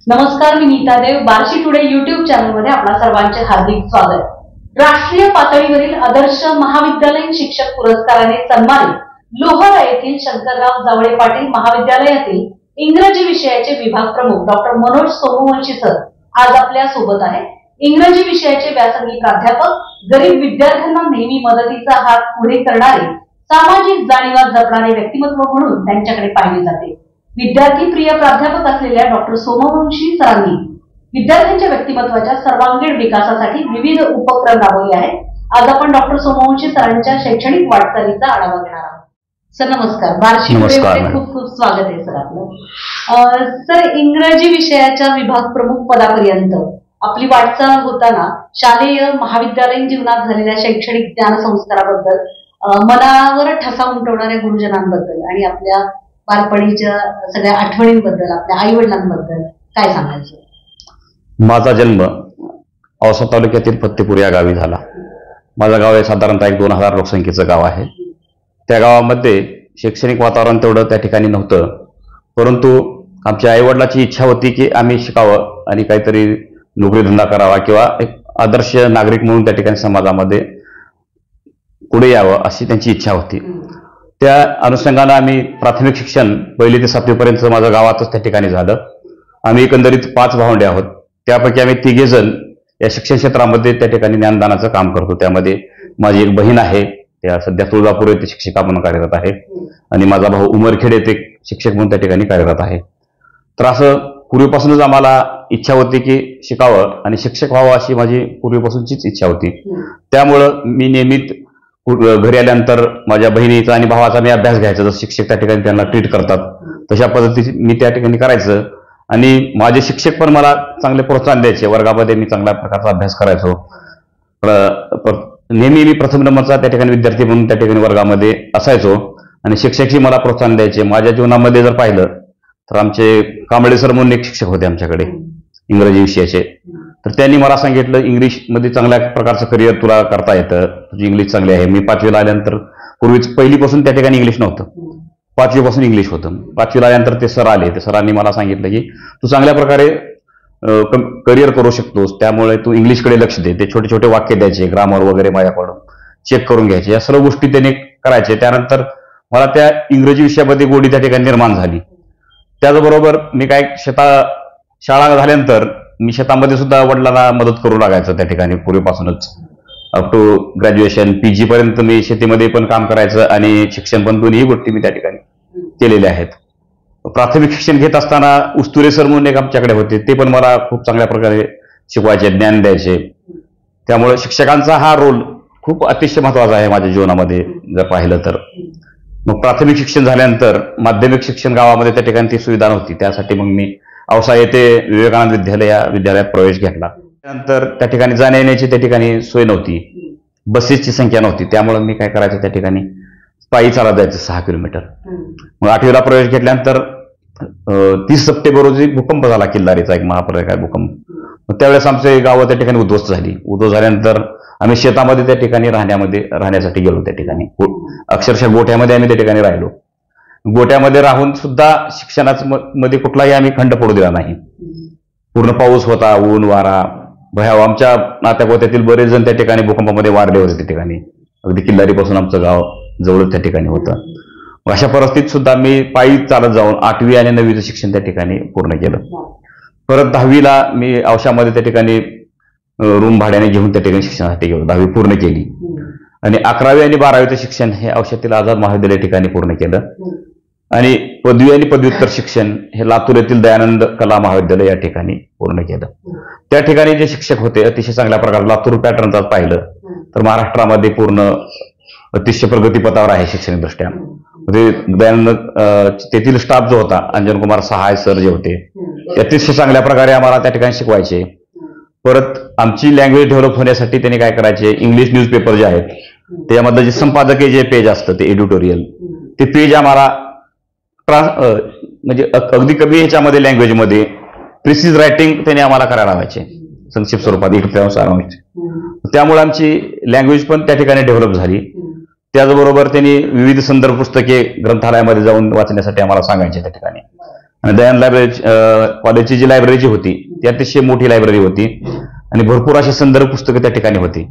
नमस्कार, मी नीता देव. Barshi today YouTube चॅनलमध्ये आपल्या सर्वांचे हार्दिक स्वागत. राष्ट्रीय पातळीवरील आदर्श महाविद्यालयीन शिक्षक पुरस्काराने सन्मानित लोहारा येथील शंकरराव जावळे पाटील महाविद्यालयातील इंग्रजी विषयाचे विभाग प्रमुख डॉक्टर मनोज सोमवंशी सर आज आपल्या सोबत आहे. इंग्रजी विषयाचे व्यासंगी प्राध्यापक, गरीब विद्यार्थ्यांना नेहमी मदतीचा हात पुढे करणारे, सामाजिक जाणीवा जपणारे व्यक्तिमत्व म्हणून त्यांच्याकडे पाहिले जाते. विद्यार्थी प्रिय प्राध्यापक असलेल्या डॉक्टर सोमवंशी सरांनी विद्यार्थ्यांच्या व्यक्तिमत्वाच्या सर्वांगीण विकासासाठी विविध उपक्रम राबवले आहेत. आज आपण डॉक्टर सोमवंशी सरांच्या शैक्षणिक वाटचालीचा आढावा घेणार आहोत. सर नमस्कार. बार्शी टुडेमध्ये खूप खूप स्वागत आहे सर आपलं. सर, इंग्रजी विषयाच्या विभाग प्रमुख पदापर्यंत आपली वाटचाल होताना शालेय महाविद्यालयीन जीवनात झालेल्या शैक्षणिक ज्ञानसंस्काराबद्दल, मनावर ठसा उमटवणाऱ्या गुरुजनांबद्दल आणि आपल्या बालपणीच्या सगळ्या आठवणींबद्दल, आपल्या आई वडिलांबद्दल काय सांगायचं? माझा जन्म औसा तालुक्यातील फत्तेपूर या गावी झाला. माझं गाव हे साधारणतः 2000 लोकसंख्येचं गाव आहे. त्या गावामध्ये शैक्षणिक वातावरण तेवढं त्या ठिकाणी नव्हतं, परंतु आमच्या आईवडिलाची इच्छा होती की आम्ही शिकावं आणि काहीतरी नोकरीधंदा करावा किंवा एक आदर्श नागरिक म्हणून त्या ठिकाणी समाजामध्ये पुढे यावं अशी त्यांची इच्छा होती. त्या अनुषंगानं आम्ही प्राथमिक शिक्षण 1ली ते 7वी पर्यंत माझं गावातच त्या ठिकाणी झालं. आम्ही एकंदरीत 5 भावंडे आहोत. त्यापैकी आम्ही 3 जण या शिक्षण क्षेत्रामध्ये त्या ठिकाणी ज्ञानदानाचं काम करतो. त्यामध्ये माझी एक बहीण आहे, त्या सध्या तुळजापूर येथे शिक्षिका म्हणून कार्यरत आहे, आणि माझा भाऊ उमरखेड येथे शिक्षक म्हणून त्या ठिकाणी कार्यरत आहे. तर असं पूर्वीपासूनच आम्हाला इच्छा होती की शिकावं आणि शिक्षक व्हावं अशी माझी पूर्वीपासूनचीच इच्छा होती. त्यामुळं मी नेहमीच घरी आल्यानंतर माझ्या बहिणीचा आणि भावाचा मी अभ्यास घ्यायचा. जसं शिक्षक त्या ठिकाणी त्यांना ट्रीट करतात तशा पद्धतीने मी त्या ठिकाणी करायचं, आणि माझे शिक्षक पण मला चांगले प्रोत्साहन द्यायचे. वर्गामध्ये मी चांगल्या प्रकारचा अभ्यास करायचो. नेहमी मी प्रथम नंबरचा त्या ठिकाणी विद्यार्थी म्हणून त्या ठिकाणी वर्गामध्ये असायचो, आणि शिक्षकही मला प्रोत्साहन द्यायचे. माझ्या जीवनामध्ये जर पाहिलं तर आमचे कांबळे सर म्हणून एक शिक्षक होते आमच्याकडे इंग्रजी विषयाचे. तर त्यांनी मला सांगितलं, इंग्लिशमध्ये चांगल्या प्रकारचं करिअर तुला करता येतं, तुझी इंग्लिश चांगली आहे. मी 5वीला आल्यानंतर, पूर्वीच 1लीपासून त्या ठिकाणी इंग्लिश नव्हतं, 5वीपासून इंग्लिश होतं. 5वीला आल्यानंतर ते सर आले. ते सरांनी मला सांगितलं की तू चांगल्या प्रकारे करिअर करू शकतोस, त्यामुळे तू इंग्लिशकडे लक्ष दे. ते छोटे छोटे वाक्य द्यायचे, ग्रामर वगैरे माझ्याकडून चेक करून घ्यायचे. या सर्व गोष्टी त्यांनी करायचे. त्यानंतर मला त्या इंग्रजी विषयामध्ये गोडी त्या ठिकाणी निर्माण झाली. त्याचबरोबर मी काय शाळा झाल्यानंतर मी शेतामध्ये सुद्धा वडिलांना मदत करू लागायचं त्या ठिकाणी. पूर्वीपासूनच अप टू ग्रॅज्युएशन, PG पर्यंत मी शेतीमध्ये पण काम करायचं आणि शिक्षण पण, दोन्ही गोष्टी मी त्या ठिकाणी केलेल्या आहेत. प्राथमिक शिक्षण घेत असताना उस्तुरे सर म्हणून एक आमच्याकडे होते. ते पण मला खूप चांगल्या प्रकारे शिकवायचे, ज्ञान द्यायचे. त्यामुळे शिक्षकांचा हा रोल खूप अतिशय महत्वाचा आहे माझ्या जीवनामध्ये जर पाहिलं तर. मग प्राथमिक शिक्षण झाल्यानंतर माध्यमिक शिक्षण गावामध्ये त्या ठिकाणी ती सुविधा नव्हती. त्यासाठी मग मी औसा येथे विवेकानंद विद्यालयात प्रवेश घेतला. त्यानंतर त्या ठिकाणी जाण्या येण्याची त्या ठिकाणी सोय नव्हती, बसेसची संख्या नव्हती. त्यामुळे मी काय करायचं, त्या ठिकाणी पायी चालत जायचं 6 किलोमीटर. मग 8वीला प्रवेश घेतल्यानंतर 30 सप्टेंबर रोजी भूकंप झाला, किल्लारीचा एक महाप्रलय भूकंप. मग त्यावेळेस आमचे गाव त्या ठिकाणी उद्ध्वस्त झाली. उद्ध्वस्त झाल्यानंतर आम्ही शेतामध्ये त्या ठिकाणी राहण्यासाठी गेलो. त्या ठिकाणी अक्षरशः गोठ्यामध्ये आम्ही त्या ठिकाणी राहिलो. गोट्यामध्ये राहून सुद्धा शिक्षणामध्ये कुठलाही आम्ही खंड पडू दिला नाही. पूर्ण पाऊस होता, ऊन वारा भयाव. आमच्या नात्यागोत्यातील बरेच जण त्या ठिकाणी भूकंपामध्ये वारले होते. त्या ठिकाणी अगदी किल्लारीपासून आमचं गाव जवळच त्या ठिकाणी होतं. अशा परिस्थितीत सुद्धा मी पायी चालत जाऊन 8वी आणि 9वीचं शिक्षण त्या ठिकाणी पूर्ण केलं. परत 10वीला मी औशामध्ये त्या ठिकाणी रूम भाड्याने घेऊन त्या ठिकाणी शिक्षणासाठी गेलो. 10वी पूर्ण केली, आणि 11वी आणि 12वीचं शिक्षण हे औशातील आझाद महाविद्यालय ठिकाणी पूर्ण केलं. आणि पदवी आणि पदव्युत्तर शिक्षण हे लातूर येथील दयानंद कला महाविद्यालय या ठिकाणी पूर्ण केलं. त्या ठिकाणी जे शिक्षक होते अतिशय चांगल्या प्रकारे, लातूर पॅटर्नचा पाहिलं तर महाराष्ट्रामध्ये पूर्ण अतिशय प्रगतीपथावर आहे शैक्षणिक दृष्ट्या. दयानंद तेथील स्टाफ जो होता, अंजन कुमार सहाय सर जे होते, ते अतिशय चांगल्या प्रकारे आम्हाला त्या ठिकाणी शिकवायचे. परत आमची लँग्वेज डेव्हलप होण्यासाठी त्यांनी काय करायचे, इंग्लिश न्यूजपेपर जे आहेत त्यामधलं जे संपादकीय जे पेज असतं, ते एडिटोरियल, ते पेज आम्हाला म्हणजे अगदी कमी ह्याच्यामध्ये लँग्वेजमध्ये प्रिसिज रायटिंग त्यांनी आम्हाला करायला लावायचे, संक्षिप्त स्वरूपात एक सारांश. त्यामुळे आमची लँग्वेज पण त्या ठिकाणी डेव्हलप झाली. त्याचबरोबर त्यांनी विविध संदर्भ पुस्तके ग्रंथालयामध्ये जाऊन वाचण्यासाठी आम्हाला सांगायचे त्या ठिकाणी. आणि दयानंद लायब्ररी कॉलेजची जी लायब्ररी होती ती अतिशय मोठी लायब्ररी होती आणि भरपूर अशी संदर्भ पुस्तकं त्या ठिकाणी होती.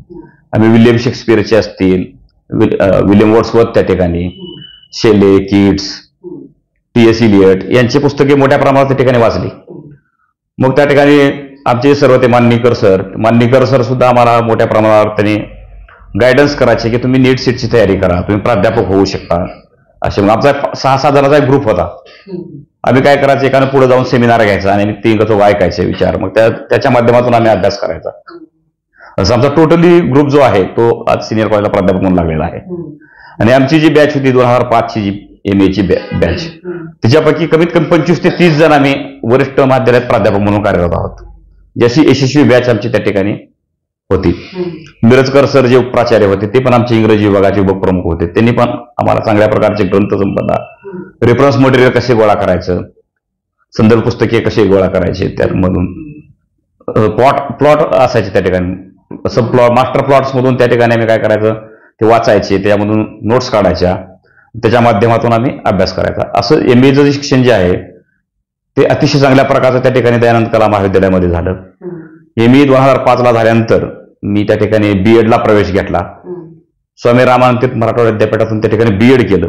आम्ही विल्यम शेक्सपियरचे असतील, विल्यम वर्ड्सवर्थ त्या ठिकाणी, शेले, किट्स, T.S. इलियट यांची पुस्तके मोठ्या प्रमाणात त्या ठिकाणी वाचली. मग त्या ठिकाणी आमचे सर्व ते माननीकर सर सुद्धा आम्हाला मोठ्या प्रमाणावर त्यांनी गायडन्स करायचे की तुम्ही नीट सीटची तयारी करा, तुम्ही प्राध्यापक होऊ शकता. असे मग आमचा 6-7 जणांचा एक ग्रुप होता. आम्ही काय करायचं, एकानं पुढे जाऊन सेमिनार घ्यायचा आणि ते ऐकायचे विचार, मग त्याच्या माध्यमातून आम्ही अभ्यास करायचा. असं आमचा टोटली ग्रुप जो आहे तो आज सिनियर कॉलेजला प्राध्यापक म्हणून लागलेला आहे. आणि आमची जी बॅच होती 2005ची जी MA ची बॅच, त्याच्यापैकी कमीत कमी 25 ते 30 जण आम्ही वरिष्ठ महाविद्यालयात प्राध्यापक म्हणून कार्यरत आहोत. जशी यशस्वी बॅच आमची त्या ठिकाणी होती. मिरजकर सर जे प्राचार्य होते ते पण आमचे इंग्रजी विभागाचे उपप्रमुख होते. त्यांनी पण आम्हाला चांगल्या प्रकारचे ग्रंथसंपदा, रेफरन्स मटेरियल कसे गोळा करायचं, संदर्भ पुस्तके कसे गोळा करायचे, त्यामधून प्लॉट असायचे त्या ठिकाणी, सब मास्टर प्लॉट्स मधून त्या ठिकाणी आम्ही काय करायचं ते वाचायचे, त्यामधून नोट्स काढायच्या, त्याच्या माध्यमातून आम्ही अभ्यास करायचा. असं MA शिक्षण जे आहे ते अतिशय चांगल्या प्रकारचं त्या ठिकाणी दयानंद कला महाविद्यालयामध्ये झालं. MA 2005ला झाल्यानंतर मी त्या ठिकाणी B.Ed ला प्रवेश घेतला. स्वामी रामानंद मराठवाडा विद्यापीठातून त्या ठिकाणी B.Ed केलं.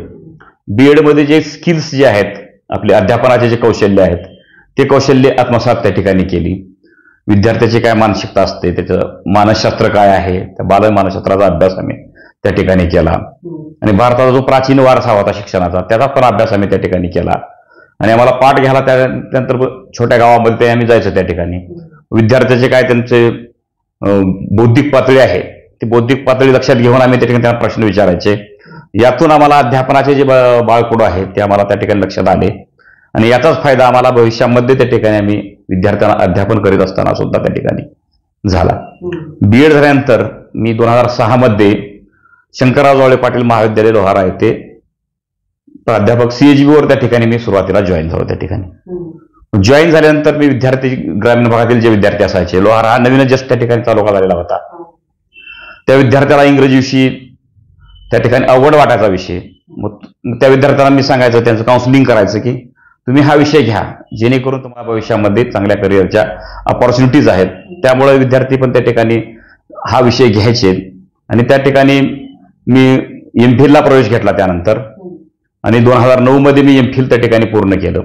B.Ed मध्ये जे स्किल्स जे आहेत, आपले अध्यापनाचे जे कौशल्य आहेत, ते कौशल्य आत्मसात त्या ठिकाणी केली. विद्यार्थ्याची काय मानसिकता असते, त्याचं मानसशास्त्र काय आहे, त्या बाल मानसशास्त्राचा अभ्यास आम्ही त्या ठिकाणी केला. आणि भारताचा जो प्राचीन वारसा होता शिक्षणाचा, त्याचा पण अभ्यास आम्ही त्या ठिकाणी केला. आणि आम्हाला पाठ घ्यायला त्यानंतर छोट्या गावामध्ये ते आम्ही जायचं. त्या ठिकाणी विद्यार्थ्याचे काय त्यांचे बौद्धिक पातळी आहे, ती बौद्धिक पातळी लक्षात घेऊन आम्ही त्या ठिकाणी त्यांना प्रश्न विचारायचे. यातून आम्हाला अध्यापनाचे जे बाळकडू आहेत ते आम्हाला त्या ठिकाणी लक्षात आले. आणि याचाच फायदा आम्हाला भविष्यामध्ये त्या ठिकाणी आम्ही विद्यार्थ्यांना अध्यापन करीत असताना सुद्धा त्या ठिकाणी झाला. B.Ed झाल्यानंतर मी 2006 मध्ये शंकरराव जावळे पाटील महाविद्यालय लोहारा येथे प्राध्यापक CHB वर त्या ठिकाणी मी सुरुवातीला जॉईन झालो. त्या ठिकाणी जॉईन झाल्यानंतर मी विद्यार्थी, ग्रामीण भागातील जे विद्यार्थी असायचे, लोहारा हा नवीनच जस्ट त्या ठिकाणी तालुका झालेला होता, त्या विद्यार्थ्याला इंग्रजी विषयी त्या ठिकाणी अवघड वाटायचा विषय. मग त्या विद्यार्थ्यांना मी सांगायचं, त्यांचं काउन्सिलिंग करायचं की तुम्ही हा विषय घ्या, जेणेकरून तुम्हाला भविष्यामध्ये चांगल्या करिअरच्या अपॉर्च्युनिटीज आहेत. त्यामुळे विद्यार्थी पण त्या ठिकाणी हा विषय घ्यायचे. आणि त्या ठिकाणी मी MPhil ला प्रवेश घेतला त्यानंतर. आणि 2009 मध्ये मी MPhil त्या ठिकाणी पूर्ण केलं.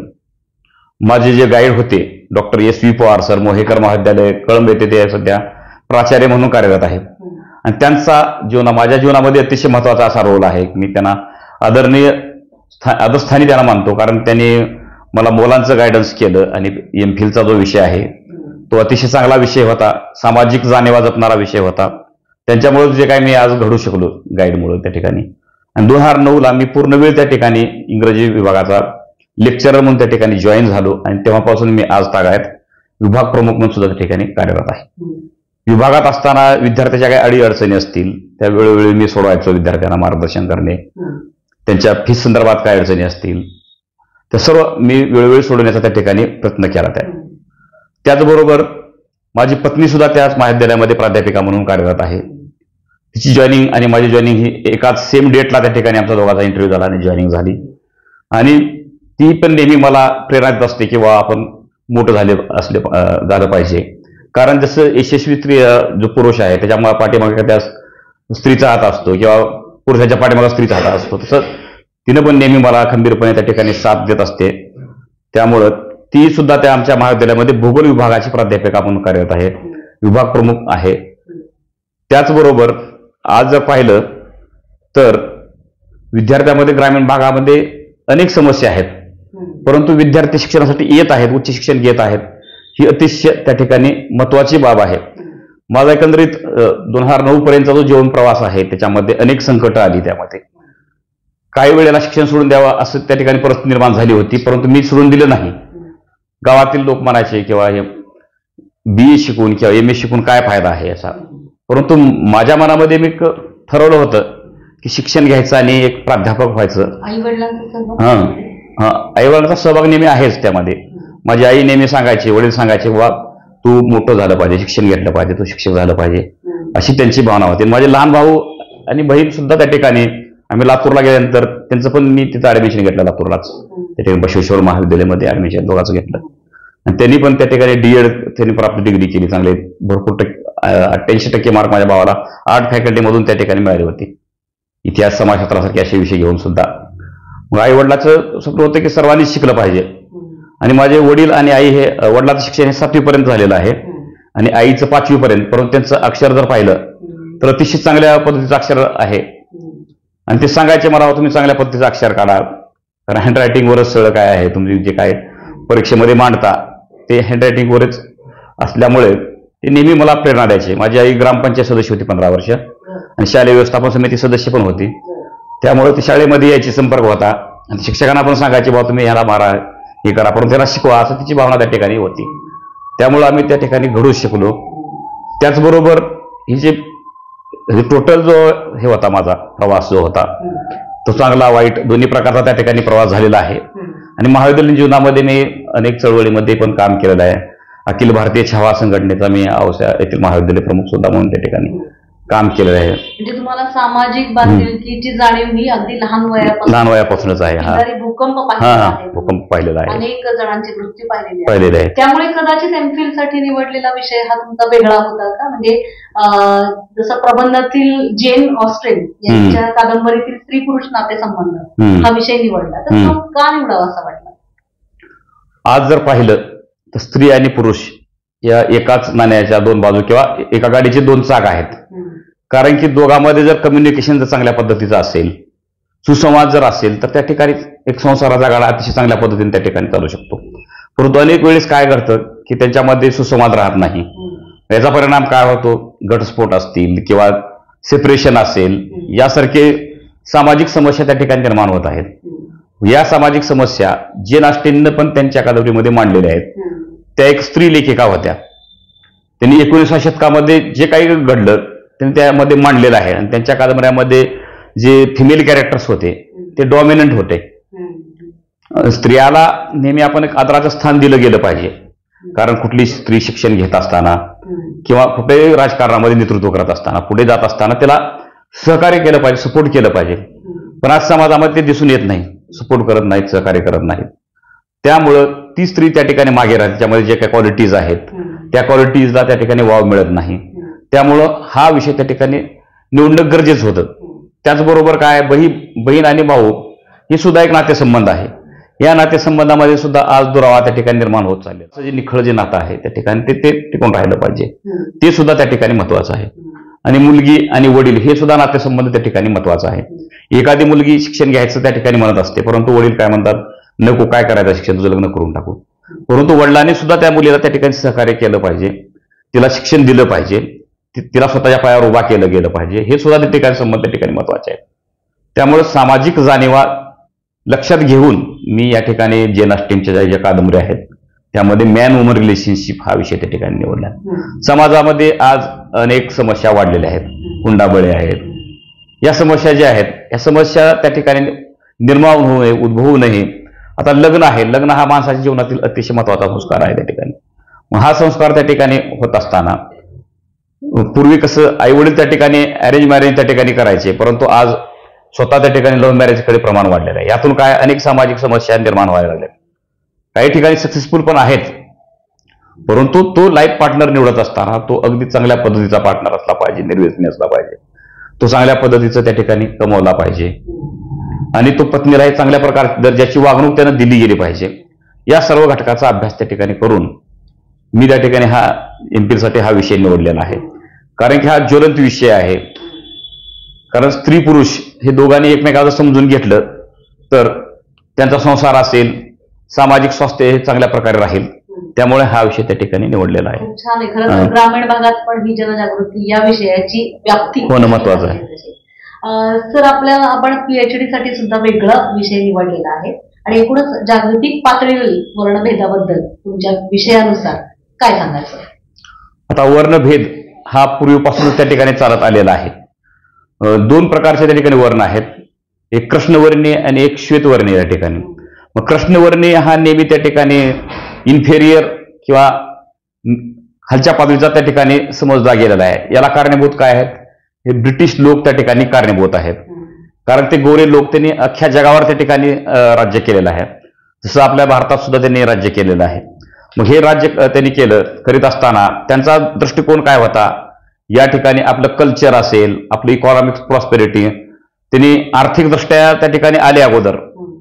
माझे जे गाईड होते doctor S.V. Pawar sir, Mohekar महाविद्यालय कळंब येथे ते सध्या प्राचार्य म्हणून कार्यरत आहेत. आणि त्यांचा माझ्या जीवनामध्ये अतिशय महत्वाचा असा रोल आहे. मी त्यांना आदरस्थानी त्यांना मानतो, कारण त्यांनी मला मुलांचं गायडन्स केलं. आणि MPhilचा जो विषय आहे तो अतिशय चांगला विषय होता, सामाजिक जाणीवा जपणारा विषय होता. त्यांच्यामुळे जे काय मी आज घडू शकलो गाईडमुळे त्या ठिकाणी. आणि 2009ला मी पूर्णवेळ त्या ठिकाणी इंग्रजी विभागाचा लेक्चरर म्हणून त्या ठिकाणी जॉईन झालो. आणि तेव्हापासून मी आज तागायत विभाग प्रमुख म्हणून सुद्धा त्या ठिकाणी कार्यरत आहे. विभागात असताना विद्यार्थ्याच्या काही अडीअडचणी असतील त्या वेळोवेळी मी सोडवायचो, विद्यार्थ्यांना मार्गदर्शन करणे, त्यांच्या फीस संदर्भात काय अडचणी असतील ते सर्व मी वेळोवेळी सोडवण्याचा त्या ठिकाणी प्रयत्न केला. त्याचबरोबर माझी पत्नी सुद्धा त्याच महाविद्यालयामध्ये प्राध्यापिका म्हणून कार्यरत आहे. तिची जॉईनिंग आणि माझी जॉईनिंग ही एकाच सेम डेटला त्या ठिकाणी आमचा दोघांचा इंटरव्ह्यू झाला आणि जॉईनिंग झाली. आणि ती पण नेहमी मला प्रेरणा देत असते की आपण मोठं झालं पाहिजे. कारण जसं यशस्वी स्त्री जो पुरुष आहे त्याच्या पाठीमागे त्या स्त्रीचा हात असतो किंवा पुरुषाच्या पाठीमागे स्त्रीचा हात असतो, तसं तिनं पण नेहमी मला खंबीरपणे त्या ठिकाणी साथ देत असते. त्यामुळं ती सुद्धा त्या आमच्या महाविद्यालयामध्ये भूगोल विभागाची प्राध्यापिका म्हणून कार्यरत आहे, विभाग प्रमुख आहे. त्याचबरोबर आज जर पाहिलं तर विद्यार्थ्यामध्ये ग्रामीण भागामध्ये अनेक समस्या आहेत, परंतु विद्यार्थी शिक्षणासाठी येत आहेत, उच्च शिक्षण घेत आहेत, ही अतिशय त्या ठिकाणी महत्वाची बाब आहे. माझा एकंदरीत 2009 पर्यंतचा जो जीवन प्रवास आहे त्याच्यामध्ये अनेक संकट आली. त्यामध्ये काही वेळेला शिक्षण सोडून द्यावं असं त्या ठिकाणी परिस्थिती निर्माण झाली होती, परंतु मी सोडून दिलं नाही. गावातील लोक म्हणायचे किंवा हे BA शिकून किंवा MA शिकून काय फायदा आहे याचा, परंतु माझ्या मनामध्ये मी ठरवलं होतं की शिक्षण घ्यायचं आणि एक प्राध्यापक व्हायचं. आईवडिलांचा सहभाग नेहमी आहेच त्यामध्ये. माझी आई नेहमी सांगायची, वडील सांगायचे, वा तू मोठं झालं पाहिजे, शिक्षण घेतलं पाहिजे, तू शिक्षक झालं पाहिजे, अशी त्यांची भावना होती. माझे लहान भाऊ आणि बहीण सुद्धा त्या ठिकाणी आम्ही लातूरला गेल्यानंतर त्यांचं पण मी तिथं ऍडमिशन घेतलं लातूरलाच, त्या ठिकाणी बसवेश्वर महाविद्यालयामध्ये ऍडमिशन दोघांचं घेतलं. आणि त्यांनी पण त्या ठिकाणी डीएड त्यांनी प्राप्त डिग्री केली. चांगले भरपूर 88% मार्क माझ्या भावाला आर्ट फॅकल्टीमधून त्या ठिकाणी मिळाली होती, इतिहास समाजशास्त्रासारखे असे विषय घेऊन सुद्धा. मग आई वडिलाचं स्वप्न होतं की सर्वांनी शिकलं पाहिजे. आणि माझे वडील आणि आई हे वडिलाचं शिक्षण हे 7वी पर्यंत झालेलं आहे आणि आईचं 5वी पर्यंत. परंतु त्यांचं अक्षर जर पाहिलं तर अतिशय चांगल्या पद्धतीचं अक्षर आहे. आणि ते सांगायचे मला, तुम्ही चांगल्या पद्धतीचं अक्षर काढा, कारण हँडरायटिंगवरच सगळं काय आहे, तुम्ही जे काय परीक्षेमध्ये मांडता ते हँडरायटिंगवरच असल्यामुळे ते नेहमी मला प्रेरणा द्यायचे. माझी आई ग्रामपंचायत सदस्य होती 15 वर्ष आणि शालेय व्यवस्थापन समिती सदस्य पण होती. त्यामुळे ती शाळेमध्ये यायची, संपर्क होता. आणि शिक्षकांना पण सांगायचे, बाबा तुम्ही ह्याला मारा, हे करा, पण त्याला शिकवा, असं तिची भावना त्या ठिकाणी होती. त्यामुळे आम्ही त्या ठिकाणी घडू शकलो. त्याचबरोबर ही जे टोटल जो हे होता माझा प्रवास जो होता तो चांगला वाईट दोन्ही प्रकारचा त्या ठिकाणी प्रवास झालेला आहे. आणि महाविद्यालयीन जीवनामध्ये मी अनेक चळवळीमध्ये पण काम केलेलं आहे. अखिल भारतीय छावा संघटनेचा मी औसा येथील महाविद्यालय प्रमुख सुद्धा म्हणून त्या ठिकाणी काम केलेलं आहे. म्हणजे तुम्हाला सामाजिक बांधिलकीची जाणीव ही अगदी लहान वयापासूनच आहे. भूकंप भूकंप पाहिलेला आहे, अनेक जणांचे मृत्यू पाहिलेले आहे. त्यामुळे कदाचित एमफिल साठी निवडलेला विषय हा तुमचा वेगळा होता का? म्हणजे जसं प्रबंधातील जेन ऑस्ट्रेन यांच्या कादंबरीतील स्त्री पुरुष नातेसंबंध हा विषय निवडला, तर तो का निवडावा असं वाटलं? आज जर पाहिलं तर स्त्री आणि पुरुष या एकाच नाण्याच्या दोन बाजू किंवा एका गाडीचे दोन चाक आहेत. कारण की दोघांमध्ये जर कम्युनिकेशन जर चांगल्या पद्धतीचं असेल, सुसंवाद जर असेल, तर त्या ठिकाणी एक संसाराचा गाडा अतिशय चांगल्या पद्धतीने त्या ठिकाणी चालू शकतो. परंतु अनेक वेळेस काय घडतं की त्यांच्यामध्ये सुसंवाद राहत नाही. याचा परिणाम काय होतो? घटस्फोट असतील किंवा सेपरेशन असेल, यासारखे सामाजिक समस्या त्या ठिकाणी निर्माण होत आहेत. या सामाजिक समस्या जेन ऑस्टेननं पण त्यांच्या कादंबरीमध्ये मांडलेल्या आहेत. त्या एक स्त्री लेखिका होत्या. त्यांनी 19व्या शतकामध्ये जे काही घडलं त्यांनी त्यामध्ये मांडलेलं आहे. आणि त्यांच्या कादंबऱ्यामध्ये जे फिमेल कॅरेक्टर्स होते ते डॉमिनंट होते. स्त्रियाला नेहमी आपण एक आदराचं स्थान दिलं गेलं पाहिजे. कारण कुठली स्त्री शिक्षण घेत असताना किंवा कुठल्याही राजकारणामध्ये नेतृत्व करत असताना, पुढे जात असताना त्याला सहकार्य केलं पाहिजे, सपोर्ट केलं पाहिजे. पण आज समाजामध्ये ते दिसून येत नाही, सपोर्ट करत नाहीत, सहकार्य करत नाहीत. त्यामुळं ती स्त्री त्या ठिकाणी मागे राहते. त्यामध्ये जे काही क्वालिटीज आहेत त्या क्वालिटीजला त्या ठिकाणी वाव मिळत नाही. त्यामुळं हा विषय त्या ठिकाणी निवडणं गरजेचं होतं. त्याचबरोबर काय, बहीण आणि भाऊ हे सुद्धा एक नातेसंबंध आहे. या नातेसंबंधामध्ये सुद्धा आज दुरावा त्या ठिकाणी निर्माण होत चालले. जे निखळ जे नातं आहे त्या ठिकाणी ते टिकून राहिलं पाहिजे, ते सुद्धा त्या ठिकाणी महत्वाचं आहे. आणि मुलगी आणि वडील हे सुद्धा नातेसंबंध त्या ठिकाणी महत्वाचं आहे. एखादी मुलगी शिक्षण घ्यायचं त्या ठिकाणी म्हणत असते, परंतु वडील काय म्हणतात, नको, काय करायचं शिक्षण, तुझं लग्न करून टाकू. परंतु वडिलांनी सुद्धा त्या मुलीला त्या ठिकाणी सहकार्य केलं पाहिजे, तिला शिक्षण दिलं पाहिजे, तिला स्वतःच्या पायावर उभा केलं गेलं पाहिजे. हे सुद्धा त्या ठिकाणी संबंध त्या ठिकाणी महत्वाचे आहेत. त्यामुळे सामाजिक जाणीवा लक्षात घेऊन मी या ठिकाणी जेन ऑस्टेनच्या ज्या कादंबऱ्या आहेत त्यामध्ये मॅन वुमन रिलेशनशिप हा विषय त्या ठिकाणी निवडला. समाजामध्ये आज अनेक समस्या वाढलेल्या आहेत, हुंडाबळी आहेत. या समस्या ज्या आहेत या समस्या त्या ठिकाणी निर्माण होऊ नये, उद्भवू नये. आता लग्न आहे, लग्न हा माणसाच्या जीवनातील अतिशय महत्वाचा संस्कार आहे त्या ठिकाणी. मग हा संस्कार त्या ठिकाणी होत असताना पूर्वी कसं आईवडील त्या ठिकाणी अरेंज मॅरेज त्या ठिकाणी करायचे, परंतु आज स्वतः त्या ठिकाणी लव्ह मॅरेजकडे प्रमाण वाढलेलं आहे. यातून काय अनेक सामाजिक समस्या निर्माण व्हायला लागल्या. काही ठिकाणी सक्सेसफुल पण आहेत, परंतु तो लाईफ पार्टनर निवडत असताना तो अगदी चांगल्या पद्धतीचा पार्टनर असला पाहिजे, निर्व्यसनी असला पाहिजे, तो चांगल्या पद्धतीचं त्या ठिकाणी कमवला पाहिजे आणि तो पत्नीलाही चांगल्या प्रकार दर्जाची वागणूक त्यानं दिली गेली पाहिजे. या सर्व घटकाचा अभ्यास त्या ठिकाणी करून मी त्या ठिकाणी हा एमपीसाठी हा विषय निवडलेला आहे. कारण की हा ज्वलंत विषय आहे. कारण स्त्री पुरुष हे दोघांनी एकमेकांचं समजून घेतलं तर त्यांचा संसार असेल, सामाजिक स्वास्थ्य हे चांगल्या प्रकारे राहील. त्यामुळे हा विषय त्या ठिकाणी निवडलेला आहे. छान आहे. खरं तर ग्रामीण भागात पण ही जनजागृती या विषयाची व्याप्ती होणं महत्वाचं आहे. सर, आपण पीएचडी साठी सुद्धा वेगळा विषय निवडलेला आहे आणि एकूणच जागतिक पातळीवरील वर्णभेदाबद्दल तुमच्या विषयानुसार काय सांगायचं? आता वर्णभेद हा पूर्वीपासूनच त्या ठिकाणी चालत आलेला आहे. दोन प्रकारचे त्या ठिकाणी वर्ण आहेत, एक कृष्णवर्णीय आणि एक श्वेतवर्णीय त्या ठिकाणी. मग कृष्णवर्णीय हा नेहमी त्या ठिकाणी इन्फेरियर किंवा खालच्या पातळीचा त्या ठिकाणी समजला गेलेला आहे. याला कारणीभूत काय आहेत? हे ब्रिटिश लोक त्या ठिकाणी कारणीभूत आहेत. कारण ते गोरे लोक त्यांनी अख्ख्या जगावर त्या ठिकाणी राज्य केलेलं आहे. जसं आपल्या भारतात सुद्धा त्यांनी राज्य केलेलं आहे. मग हे राज्य त्यांनी करीत असताना त्यांचा दृष्टिकोन काय होता, या ठिकाणी आपलं कल्चर असेल, आपली इकॉनॉमिक प्रॉस्पेरिटी, त्यांनी आर्थिकदृष्ट्या त्या ठिकाणी आले, अगोदर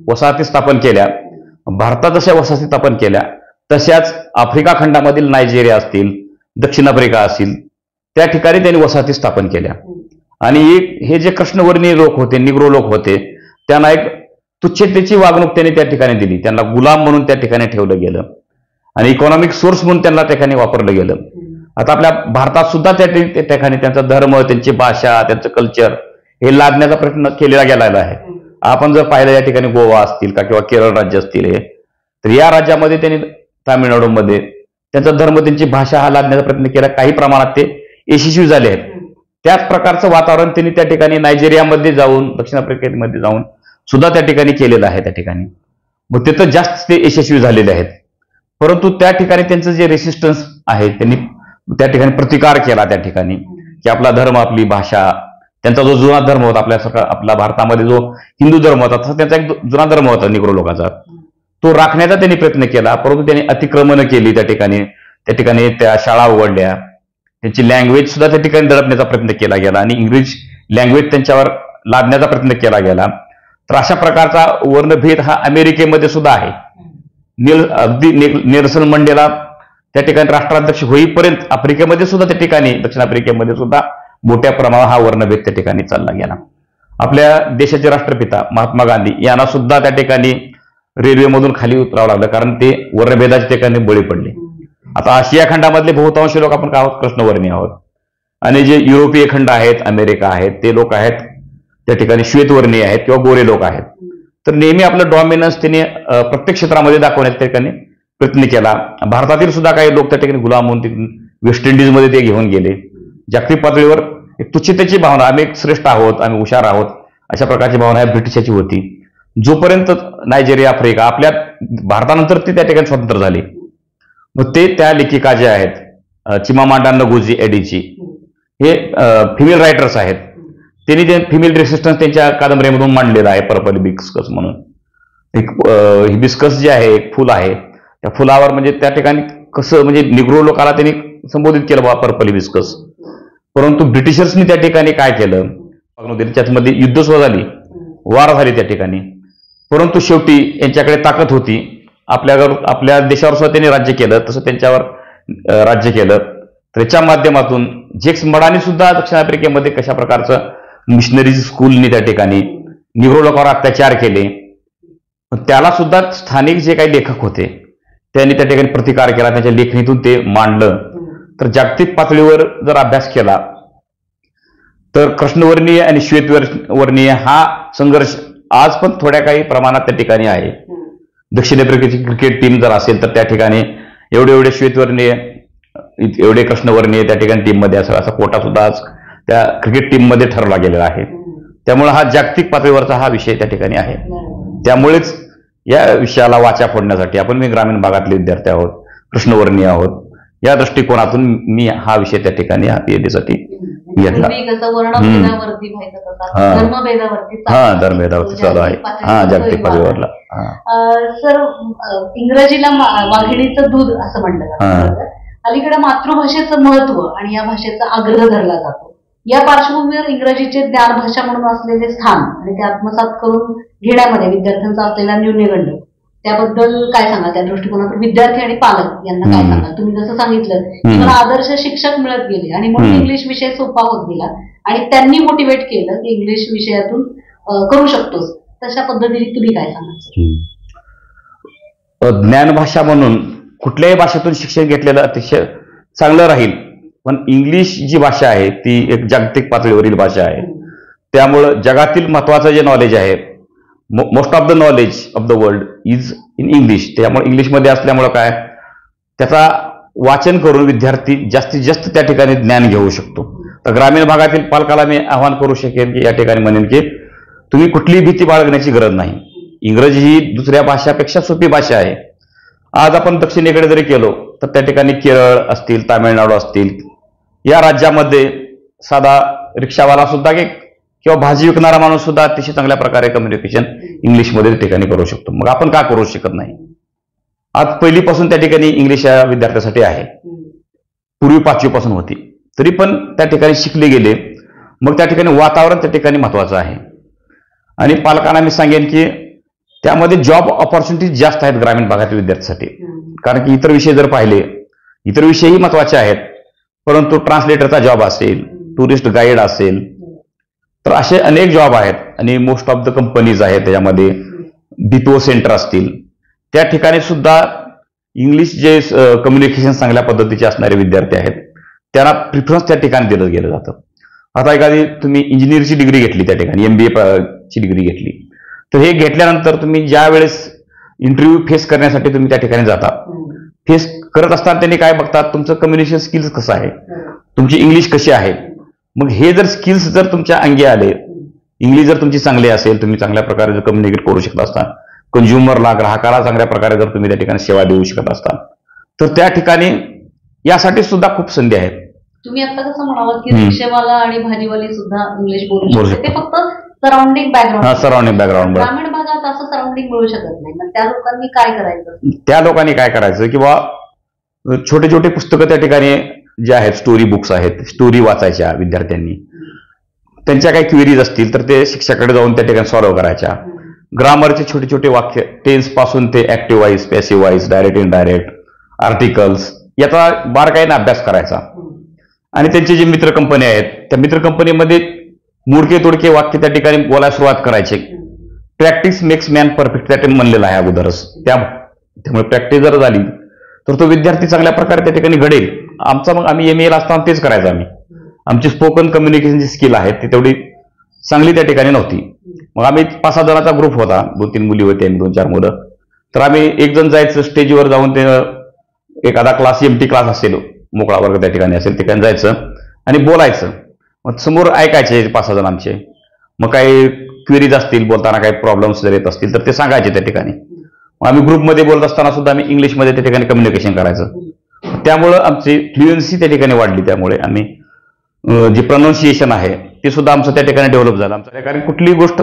वसाहती स्थापन केल्या. भारतात जशा वसाहती स्थापन केल्या तशाच आफ्रिका खंडामधील नायजेरिया असतील, दक्षिण आफ्रिका असतील, त्या ठिकाणी त्यांनी वसाहती स्थापन केल्या. आणि हे जे कृष्णवर्णीय लोक होते, निग्रो लोक होते, त्यांना एक तुच्छतेची वागणूक त्यांनी त्या ठिकाणी दिली. त्यांना गुलाम म्हणून त्या ठिकाणी ठेवलं गेलं आणि इकॉनॉमिक सोर्स म्हणून त्यांना त्या ठिकाणी वापरलं गेलं. आता आपल्या भारतात सुद्धा त्या ठिकाणी त्यांचा धर्म, त्यांची भाषा, त्यांचं कल्चर हे लादण्याचा प्रयत्न केलेला गेलेला आहे. आपण जर पाहिलं या ठिकाणी गोवा असतील का किंवा केरळ राज्य असतील, हे तर या राज्यामध्ये त्यांनी, तामिळनाडूमध्ये त्यांचा धर्म, त्यांची भाषा हा लादण्याचा प्रयत्न केला. काही प्रमाणात ते यशस्वी झाले आहेत. त्याच प्रकारचं वातावरण त्यांनी त्या ठिकाणी नायजेरियामध्ये जाऊन, दक्षिण आफ्रिकेमध्ये जाऊन सुद्धा त्या ठिकाणी केलेलं आहे त्या ठिकाणी. मग तिथं जास्त ते यशस्वी झालेले आहेत. परंतु त्या ठिकाणी त्यांचं जे रेसिस्टन्स आहे, त्यांनी त्या ठिकाणी प्रतिकार केला त्या ठिकाणी, की आपला धर्म, आपली भाषा, त्यांचा जो जुना धर्म होता, आपल्या भारतामध्ये जो हिंदू धर्म होता, तसा त्यांचा एक जुना धर्म होता निग्रो लोकांचा, तो राखण्याचा त्यांनी प्रयत्न केला. परंतु त्यांनी अतिक्रमण केली त्या ठिकाणी त्या शाळा उघडल्या, त्यांची लँग्वेज सुद्धा त्या ठिकाणी दडपण्याचा प्रयत्न केला गेला आणि इंग्लिश लँग्वेज त्यांच्यावर लादण्याचा प्रयत्न केला गेला. तर अशा प्रकारचा वर्णभेद हा अमेरिकेमध्ये सुद्धा आहे. अगदी नेल्सन मंडेला त्या ठिकाणी राष्ट्राध्यक्ष होईपर्यंत आफ्रिकेमध्ये सुद्धा त्या ठिकाणी, दक्षिण आफ्रिकेमध्ये सुद्धा मोठ्या प्रमाणावर हा वर्णभेद त्या ठिकाणी चालला गेला. आपल्या देशाचे राष्ट्रपिता महात्मा गांधी यांना सुद्धा त्या ठिकाणी रेल्वेमधून खाली उतरावं लागलं, कारण ते वर्णभेदाच्या ठिकाणी बळी पडले. आता आशिया खंडामधले बहुतांश लोक आपण काय आहोत, कृष्णवर्णीय आहोत. आणि जे युरोपीय खंड आहेत, अमेरिका आहेत, ते लोक आहेत त्या ठिकाणी श्वेतवर्णीय आहेत किंवा गोरे लोक आहेत. तर नेहमी आपलं डॉमिनन्स त्यांनी प्रत्येक क्षेत्रामध्ये दाखवण्याच्या ठिकाणी प्रयत्न केला. भारतातील सुद्धा काही लोक त्या ठिकाणी गुलाम म्हणून वेस्ट इंडिजमध्ये ते घेऊन गेले. जागतिक पातळीवर एक तुच्छतेची भावना, आम्ही एक श्रेष्ठ आहोत, आम्ही हुशार आहोत, अशा प्रकारची भावना ब्रिटिशाची होती. जोपर्यंत नायजेरिया, आफ्रिका, आपल्या भारतानंतर ती त्या ठिकाणी स्वतंत्र झाली. मग ते त्या लेखिका ज्या आहेत, चिमामांडा नगोजी एडिची, हे फिमेल रायटर्स आहेत. त्यांनी ते फिमेल रेसिस्टन्स त्यांच्या कादंबरीमधून मांडलेला आहे, पर्पल हिबिस्कस म्हणून. एक हिबिस्कस जे आहे, एक फुल आहे, त्या फुलावर म्हणजे त्या ठिकाणी कसं, म्हणजे निग्रो लोकाला त्यांनी संबोधित केलं बा पर्पल हिबिस्कस. परंतु ब्रिटिशर्सनी त्या ठिकाणी काय केलं, त्याच्यामध्ये युद्ध सुद्धा झाली, वार झाली त्या ठिकाणी. परंतु शेवटी यांच्याकडे ताकद होती, आपल्या देशावर सुद्धा त्यांनी राज्य केलं, तसं त्यांच्यावर राज्य केलं. त्याच्या माध्यमातून जेक्स मडानी सुद्धा दक्षिण आफ्रिकेमध्ये कशा प्रकारचं मिशनरीज स्कूलनी त्या ठिकाणी निग्रो लोकांवर अत्याचार केले. त्याला सुद्धा स्थानिक जे काही लेखक होते त्यांनी त्या ठिकाणी प्रतिकार केला, त्यांच्या लेखणीतून ते मांडलं. तर जागतिक पातळीवर जर अभ्यास केला तर कृष्णवर्णीय आणि श्वेतवर्णीय हा संघर्ष आज पण थोड्या काही प्रमाणात त्या ठिकाणी आहे. दक्षिण आफ्रिकेची क्रिकेट टीम जर असेल तर त्या ठिकाणी एवढे श्वेतवर्णीय, एवढे कृष्णवर्णीय त्या ठिकाणी टीममध्ये असेल, असा कोटा सुद्धा आज त्या क्रिकेट टीममध्ये ठरवला गेलेला आहे. त्यामुळे हा जागतिक पातळीवरचा हा विषय त्या ठिकाणी आहे. त्यामुळेच या विषयाला वाचा फोडण्यासाठी आपण, मी ग्रामीण भागातले विद्यार्थी आहोत, कृष्णवर्णीय आहोत, या दृष्टिकोनातून मी हा विषय त्या ठिकाणी येण्यासाठी घेतला. धर्मभेदावरती चालू आहे, हा जागतिक पातळीवरला. सर, इंग्रजीला वाघिणीचं दूध असं म्हणलं जातं. अलीकडे मातृभाषेचं महत्व आणि या भाषेचा आग्रह धरला जातो. या पार्श्वभूमीवर इंग्रजीचे ज्ञानभाषा म्हणून असलेले स्थान आणि ते आत्मसात करून घेण्यामध्ये विद्यार्थ्यांचा असलेला न्यूनगंड, त्याबद्दल काय सांगा? त्या दृष्टिकोनातून विद्यार्थी आणि पालक यांना काय सांगा? तुम्ही जसं सांगितलं की मला आदर्श शिक्षक मिळत गेले आणि म्हणून इंग्लिश विषय सोपा होत गेला आणि त्यांनी मोटिवेट केलं की इंग्लिश विषयातून करू शकतोस, तशा पद्धतीने तुम्ही काय सांगा? ज्ञानभाषा म्हणून कुठल्याही भाषेतून शिक्षण घेतलेलं अतिशय चांगलं राहील, पण इंग्लिश जी भाषा आहे ती एक जागतिक पातळीवरील भाषा आहे. त्यामुळं जगातील महत्वाचं जे नॉलेज आहे, most of the knowledge of the world is in English. त्यामुळे इंग्लिशमध्ये असल्यामुळं काय, त्याचा वाचन करून विद्यार्थी जास्तीत जास्त त्या ठिकाणी ज्ञान घेऊ शकतो. तर ग्रामीण भागातील पालकाला मी आवाहन करू शकेन की या ठिकाणी म्हणेन की तुम्ही कुठलीही भीती बाळगण्याची गरज नाही. इंग्रजी ही दुसऱ्या भाषापेक्षा सोपी भाषा आहे. आज आपण दक्षिणेकडे जरी गेलो तर त्या ठिकाणी केरळ असतील, तामिळनाडू असतील, या राज्यामध्ये साधा रिक्षावाला सुद्धा एक किंवा भाजी विकणारा माणूस सुद्धा अतिशय चांगल्या प्रकारे कम्युनिकेशन इंग्लिशमध्ये त्या ठिकाणी करू शकतो. मग आपण का करू शकत नाही? आज पहिलीपासून त्या ठिकाणी इंग्लिश या विद्यार्थ्यासाठी आहे, पूर्वी 5वी पासून होती, तरी पण त्या ठिकाणी शिकले गेले. मग त्या ठिकाणी वातावरण त्या ठिकाणी महत्वाचं आहे. आणि पालकांना मी सांगेन की त्यामध्ये जॉब ऑपॉर्च्युनिटीज जास्त आहेत ग्रामीण भागातील विद्यार्थ्यांसाठी. कारण की इतर विषय जर पाहिले, इतर विषयही महत्वाचे आहेत, परंतु ट्रान्सलेटरचा जॉब असेल, टुरिस्ट गाईड असेल, तर असे अनेक जॉब आहेत. आणि मोस्ट ऑफ द कंपनीज आहेत त्याच्यामध्ये, BPO सेंटर असतील, त्या ठिकाणी सुद्धा इंग्लिश जे कम्युनिकेशन चांगल्या पद्धतीचे असणारे विद्यार्थी आहेत त्यांना प्रिफरन्स त्या ठिकाणी दिलं गेलं जातं. आता एखादी तुम्ही इंजिनिअरची डिग्री घेतली, त्या ठिकाणी MBA ची डिग्री घेतली, तर हे घेतल्यानंतर तुम्ही ज्या वेळेस इंटरव्ह्यू फेस करण्यासाठी तुम्ही त्या ठिकाणी जाता, फेस करत असताना त्यांनी काय बघतात, तुमचं कम्युनिकेशन स्किल्स कसं आहे, तुमची इंग्लिश कशी आहे. मग हे जर स्किल्स जर तुमच्या अंगी आले, इंग्लिश जर तुमची चांगली असेल, तुम्ही चांगल्या प्रकारे जर कम्युनिकेट करू शकत असता, कंझ्युमरला, ग्राहकाला चांगल्या प्रकारे जर तुम्ही त्या ठिकाणी सेवा देऊ शकत असता, तर त्या ठिकाणी यासाठी सुद्धा खूप संधी आहेत. तुम्ही आता कसं म्हणालात की रिक्षेवाला आणि भाजीवाली सुद्धा इंग्लिश बोलू शकते, ते फक्त सराउंडिंग बॅकग्राऊंड. ग्रामीण भागात असं सराउंडिंग मिळू शकत नाही. मग त्या लोकांनी काय करायचं? त्या लोकांनी काय करायचं, किंवा छोटे छोटे पुस्तकं त्या ठिकाणी जे आहेत, स्टोरी बुक्स आहेत, स्टोरी वाचायच्या विद्यार्थ्यांनी. त्यांच्या काही क्वेरीज असतील तर ते शिक्षकाकडे जाऊन त्या ठिकाणी सॉल्व्ह करायच्या. ग्रामरचे छोटे छोटे वाक्य, टेन्स पासून ते active wise, passive wise, direct indirect, articles, याचा बारकाईने अभ्यास करायचा. आणि त्यांचे जे मित्र कंपनी आहेत, त्या मित्र कंपनीमध्ये मोडके तोडके वाक्य त्या ठिकाणी बोलायला सुरुवात करायचे. प्रॅक्टिस मेक्स मॅन परफेक्ट त्या ठिकाणी म्हणलेलं आहे अगोदरच. त्यामुळे प्रॅक्टिस जर झाली तर तो विद्यार्थी चांगल्या प्रकारे त्या ठिकाणी घडेल. आम्ही MA ला असताना तेच करायचं. आमची स्पोकन कम्युनिकेशनची स्किल आहे ती तेवढी चांगली त्या ठिकाणी नव्हती. मग आम्ही 5-6 जणांचा ग्रुप होता, 2-3 मुली होते आणि 2-4 मुलं. तर आम्ही एक जण जायचं स्टेजवर जाऊन, ते एखादा क्लास, MT क्लास असेल, मोकळा वर्ग त्या ठिकाणी असेल, ठिकाणी जायचं आणि बोलायचं. मग समोर ऐकायचे 5-6 जण आमचे. मग काही क्वेरीज असतील, बोलताना काही प्रॉब्लेम्स जर येत असतील तर ते सांगायचे त्या ठिकाणी. मग आम्ही ग्रुपमध्ये बोलत असताना सुद्धा आम्ही इंग्लिशमध्ये त्या ठिकाणी कम्युनिकेशन करायचं. त्यामुळं आमची फ्लुएन्सी त्या ठिकाणी वाढली. त्यामुळे आम्ही जे प्रोनाऊन्सिएशन आहे ते सुद्धा आमचं त्या ठिकाणी डेव्हलप झालं आमचं. कारण कुठलीही गोष्ट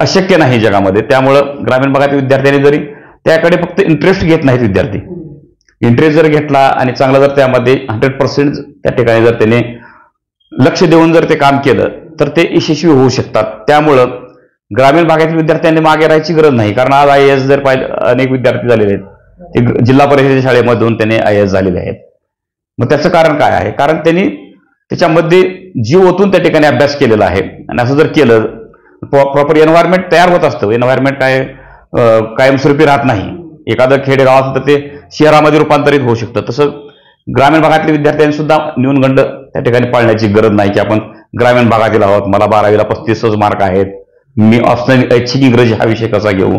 अशक्य नाही जगामध्ये. त्यामुळं ग्रामीण भागातील विद्यार्थ्यांनी जरी त्याकडे फक्त इंटरेस्ट घेत नाहीत विद्यार्थी, इंटरेस्ट जर घेतला आणि चांगला जर त्यामध्ये 100% त्या ठिकाणी जर त्याने लक्ष देऊन जर ते काम केलं तर ते यशस्वी होऊ शकतात. त्यामुळं ग्रामीण भागातील विद्यार्थ्यांनी मागे राहायची गरज नाही. कारण आज IAS जर पाहिलं, अनेक विद्यार्थी झालेले आहेत, ते जिल्हा परिषदेच्या शाळेमधून त्यांनी IAS झालेले आहेत. मग त्याचं कारण काय आहे? कारण त्यांनी त्याच्यामध्ये जीव ओतून त्या ठिकाणी अभ्यास केलेला आहे. आणि असं जर केलं, प्रॉपर एन्व्हायरमेंट तयार होत असतं. एन्व्हायरमेंट काय कायमस्वरूपी राहत नाही. एखादं खेडेगाव असतं तर ते शहरामध्ये रूपांतरित होऊ शकतं. तसं ग्रामीण भागातल्या विद्यार्थ्यांनी सुद्धा न्यूनगंड त्या ठिकाणी पाळण्याची गरज नाही की आपण ग्रामीण भागातील आहोत, मला 12वीला 35 मार्क आहेत, मी ऑप्शनल ऐच्छिक इंग्रजी हा विषय कसा घेऊ,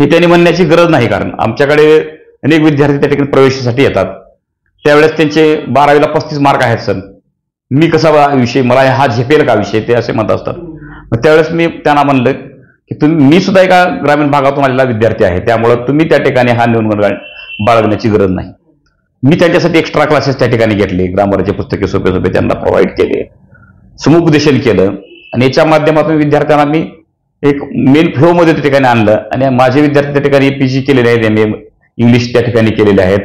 हे त्यांनी म्हणण्याची गरज नाही. कारण आमच्याकडे अनेक विद्यार्थी त्या ठिकाणी प्रवेशासाठी येतात, त्यावेळेस त्यांचे 12वीला 35 मार्क आहेत, सर मी कसा विषय, मला हा झेपेल का विषय, ते असे म्हणत असतात. मग त्यावेळेस मी त्यांना म्हणलं की मी सुद्धा एका ग्रामीण भागातून आलेला विद्यार्थी आहे, त्यामुळं तुम्ही त्या ठिकाणी हा न्यूनगंड बाळगण्याची गरज नाही. मी त्यांच्यासाठी एक्स्ट्रा क्लासेस त्या ठिकाणी घेतले, ग्रामरचे पुस्तके सोपे सोपे त्यांना प्रोव्हाइड केले, समुपदेशन केलं. आणि याच्या माध्यमातून विद्यार्थ्यांना मी एक मेन फ्लो मध्ये त्या ठिकाणी आणलं. आणि माझे विद्यार्थी त्या ठिकाणी PG केलेले आहेत, MA इंग्लिश त्या ठिकाणी केलेले आहेत.